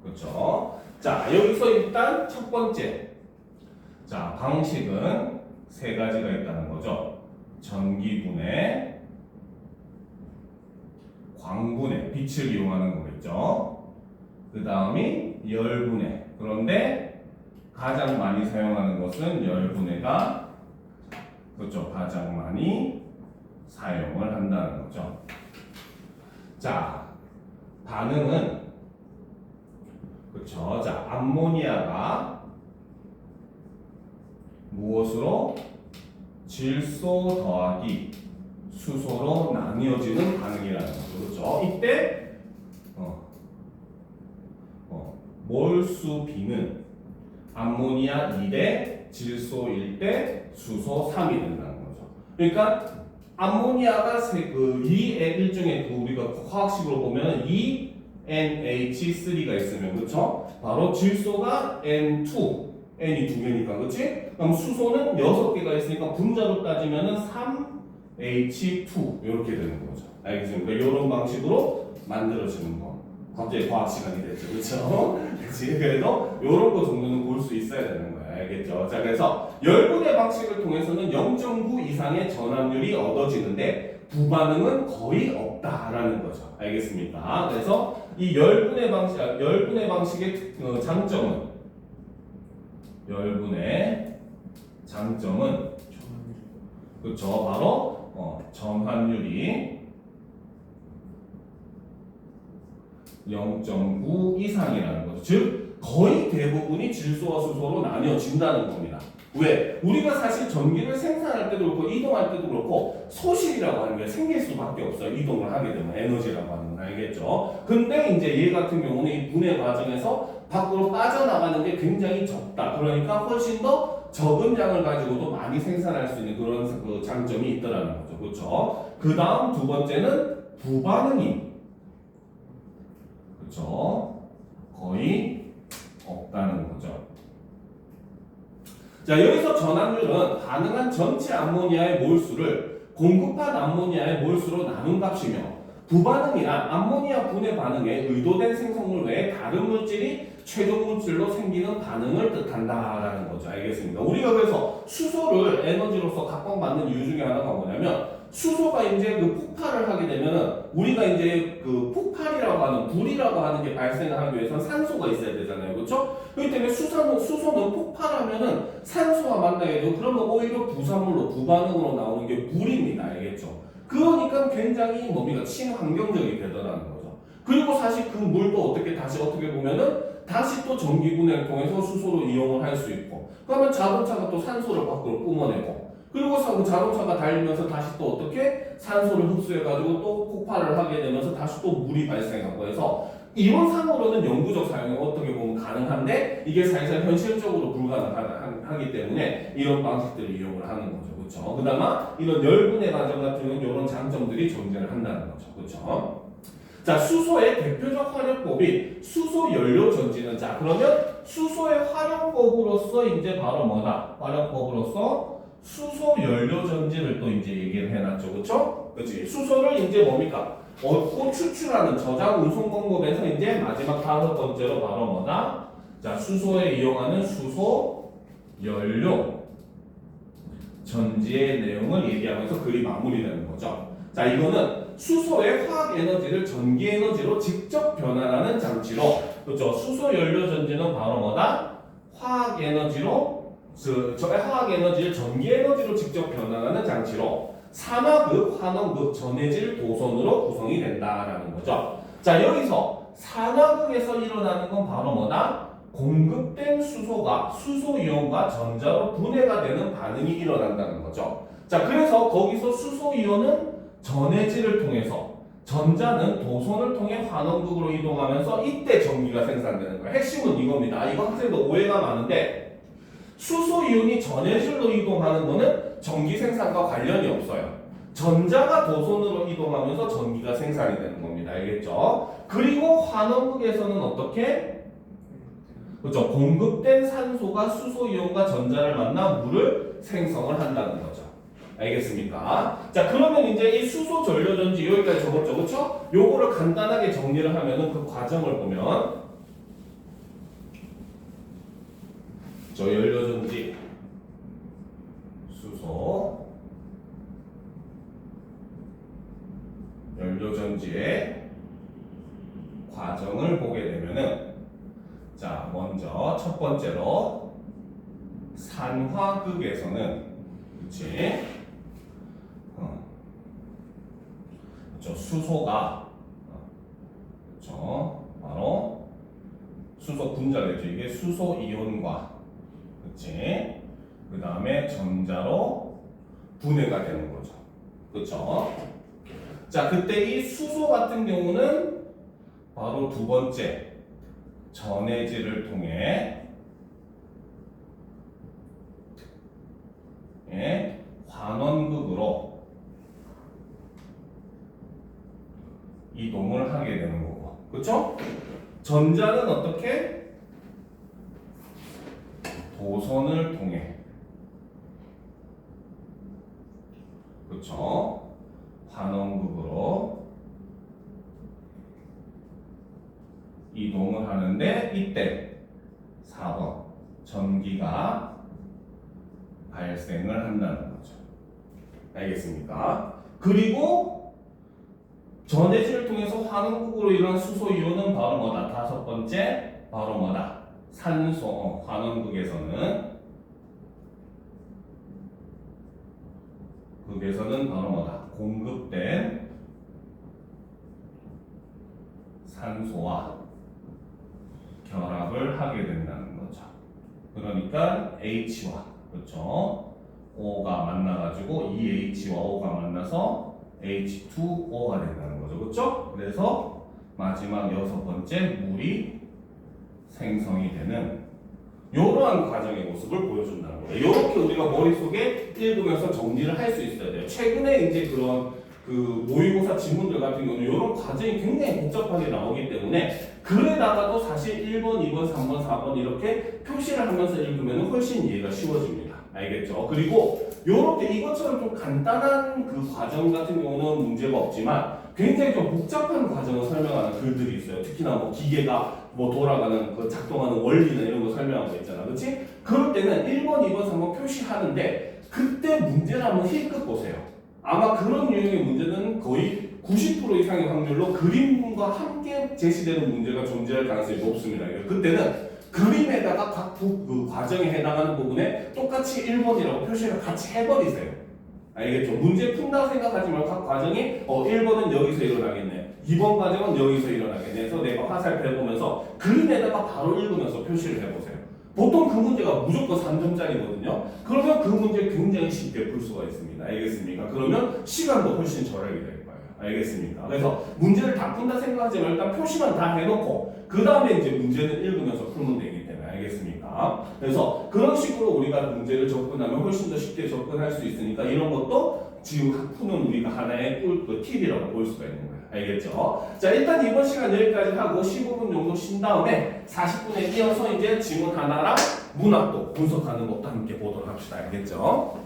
A: 그렇죠? 자, 여기서 일단 첫 번째 자, 방식은 세 가지가 있다는 거죠. 전기분해, 광분해, 빛을 이용하는 거겠죠. 그 다음이 열분해. 그런데 가장 많이 사용하는 것은 열분해가 그렇죠. 가장 많이 사용을 한다는 거죠. 자, 반응은 그렇죠. 자, 암모니아가 무엇으로? 질소 더하기 수소로 나뉘어지는 반응이라는 거죠. 그렇죠? 이때 몰수 비는 암모니아 2대 질소 1대 수소 3이 된다는 거죠. 그러니까 암모니아가 일종의 우리가 화학식으로 보면 NH3가 있으면 그렇죠? 바로 질소가 N2, N이 2개니까 그렇지? 그럼 수소는 6개가 있으니까 분자로 따지면은 3H2 이렇게 되는 거죠. 알겠습니까? 이런 방식으로 만들어지는 거. 갑자기 과학 시간이 됐죠, 그렇죠? 그렇지? 그래도 이런 거 정도는 볼 수 있어야 되는 거야. 거야. 알겠죠? 자, 그래서 열분의 방식을 통해서는 0.9 이상의 전압률이 얻어지는데 부반응은 거의 없다라는 거죠. 알겠습니까? 그래서 이 열분의 방식의 장점은 그렇죠. 바로 전환율이 0.9 이상이라는 거죠. 즉 거의 대부분이 질소와 수소로 나뉘어진다는 겁니다. 왜? 우리가 사실 전기를 생산할 때도 그렇고 이동할 때도 그렇고 소실이라고 하는 게 생길 수밖에 없어요. 이동을 하게 되면 에너지라고 하는 건 알겠죠? 근데 이제 얘 같은 경우는 이 분해 과정에서 밖으로 빠져나가는 게 굉장히 적다. 그러니까 훨씬 더 적은 양을 가지고도 많이 생산할 수 있는 그런 그 장점이 있더라는 거죠. 그렇죠? 그 다음 두 번째는 부반응이 그렇죠? 거의 없다는 거죠. 자, 여기서 전압률은 가능한 전체 암모니아의 몰수를 공급한 암모니아의 몰수로 나눈 값이며 부반응이란 암모니아 분해 반응에 의도된 생성물 외에 다른 물질이 최종 물질로 생기는 반응을 뜻한다라는 거죠. 알겠습니까? 우리가 그래서 수소를 에너지로서 각광받는 이유 중에 하나가 뭐냐면 수소가 이제 그 폭발을 하게 되면은 우리가 이제 그 폭발이라고 하는 불이라고 하는 게 발생을 하기 위해서는 산소가 있어야 되잖아요. 그렇죠? 그렇기 때문에 수소는 폭발하면은 산소와 만나게 되고 그러면 오히려 부산물로 부반응으로 나오는 게 불입니다. 알겠죠? 그러니까 굉장히 뭡니까? 친환경적이 되더라는 거죠. 그리고 사실 그 물도 어떻게 보면은 다시 또 전기분해를 통해서 수소로 이용을 할 수 있고 그러면 자동차가 또 산소를 밖으로 뿜어내고 그리고 그 자동차가 달리면서 다시 또 어떻게 산소를 흡수해가지고 또 폭발을 하게 되면서 다시 또 물이 발생하고 해서 이론상으로는 영구적 사용이 어떻게 보면 가능한데 이게 사실상 현실적으로 불가능하기 때문에 이런 방식들을 이용을 하는 거죠. 그렇죠? 그나마 이런 열분해 과정 같은 경우는 이런 장점들이 존재를 한다는 거죠. 그렇죠? 자, 수소의 대표적 활용법이 수소 연료 전지는 자, 그러면 수소의 활용법으로서 이제 바로 뭐다? 활용법으로서 수소 연료 전지를 또 이제 얘기를 해놨죠. 그렇죠? 그렇지? 수소를 이제 뭡니까? 얻고 추출하는 저장 운송 방법에서 이제 마지막 다섯 번째로 바로 뭐다? 자, 수소에 이용하는 수소 연료 전지의 내용을 얘기하면서 글이 마무리되는 거죠. 자, 이거는 수소의 화학 에너지를 전기 에너지로 직접 변환하는 장치로, 그렇죠? 수소 연료 전지는 바로 뭐다? 화학 에너지로, 화학 에너지를 전기 에너지로 직접 변환하는 장치로 산화극, 환원극, 전해질, 도선으로 구성이 된다라는 거죠. 자, 여기서 산화극에서 일어나는 건 바로 뭐다? 공급된 수소가 수소 이온과 전자로 분해가 되는 반응이 일어난다는 거죠. 자, 그래서 거기서 수소 이온은 전해질을 통해서 전자는 도선을 통해 환원극으로 이동하면서 이때 전기가 생산되는 거예요. 핵심은 이겁니다. 이거 학생도 오해가 많은데 수소 이온이 전해질로 이동하는 거는 전기 생산과 관련이 없어요. 전자가 도선으로 이동하면서 전기가 생산이 되는 겁니다. 알겠죠? 그리고 환원극에서는 어떻게? 그렇죠. 공급된 산소가 수소 이온과 전자를 만나 물을 생성을 한다는 거죠. 알겠습니까? 자, 그러면 이제 이 수소 전료 전지 여기까지 적었죠. 그렇죠? 요거를 간단하게 정리를 하면은 그 과정을 보면 저 연료 전지 수소 연료 전지의 과정을 보게 되면은 자, 먼저 첫 번째로 산화극에서는 그렇지? 그렇죠. 수소가 그렇죠. 바로 수소 분자겠죠. 이게 수소 이온과 그렇지? 그 다음에 전자로 분해가 되는 거죠. 그렇죠? 자, 그때 이 수소 같은 경우는 바로 두 번째 전해질을 통해 환원극으로 이동을 하게 되는 거고, 그렇죠? 전자는 어떻게? 도선을 통해, 그렇죠? 환원극으로 이동을 하는데 이때 4번 전기가 발생을 한다는 거죠. 알겠습니까? 그리고 전해질을 통해서 환원국으로 일어난 수소 이온은 바로 뭐다? 다섯 번째 바로 뭐다? 산소. 환원국에서는 바로 뭐다? 공급된 산소와 결합을 하게 된다는 거죠. 그러니까 H와 그렇죠? O가 만나가지고 이 H와 O가 만나서 H2O가 된다는 거죠. 그렇죠? 그래서 마지막 여섯 번째 물이 생성이 되는 이러한 과정의 모습을 보여준다는 거예요. 이렇게 우리가 머릿속에 읽으면서 정리를 할 수 있어야 돼요. 최근에 이제 그런 그 모의고사 지문들 같은 경우는 이런 과정이 굉장히 복잡하게 나오기 때문에 글에다가도 사실 1번, 2번, 3번, 4번 이렇게 표시를 하면서 읽으면 훨씬 이해가 쉬워집니다. 알겠죠? 그리고 이렇게 이것처럼 좀 간단한 그 과정 같은 경우는 문제가 없지만 굉장히 좀 복잡한 과정을 설명하는 글들이 있어요. 특히나 뭐 기계가 뭐 돌아가는 그 작동하는 원리나 이런 거 설명하는 거 있잖아. 그렇지? 그럴 때는 1번, 2번, 3번 표시하는데 그때 문제를 한번 힐끗 보세요. 아마 그런 유형의 문제는 거의 90% 이상의 확률로 그림과 함께 제시되는 문제가 존재할 가능성이 높습니다. 그때는 그림에다가 각 그 과정에 해당하는 부분에 똑같이 1번이라고 표시를 같이 해버리세요. 알겠죠? 문제 푼다고 생각하지 말고 각 과정이 1번은 여기서 일어나겠네. 2번 과정은 여기서 일어나겠네. 그래서 내가 화살표 해보면서 그림에다가 바로 읽으면서 표시를 해보세요. 보통 그 문제가 무조건 3점짜리거든요. 그러면 그 문제 굉장히 쉽게 풀 수가 있습니다. 알겠습니까? 그러면 시간도 훨씬 절약이 될 거예요. 알겠습니까? 그래서 문제를 다 푼다 생각하지 말고 일단 표시만 다 해놓고 그 다음에 이제 문제는 읽으면서 풀면 되기 때문에 알겠습니까? 그래서 그런 식으로 우리가 문제를 접근하면 훨씬 더 쉽게 접근할 수 있으니까 이런 것도 지금 푸는 우리가 하나의 팁이라고 볼 수가 있는 거예요. 알겠죠? 자, 일단 이번 시간 여기까지 하고 15분 정도 쉰 다음에 40분에 이어서 이제 지문 하나랑 문학도 분석하는 것도 함께 보도록 합시다. 알겠죠?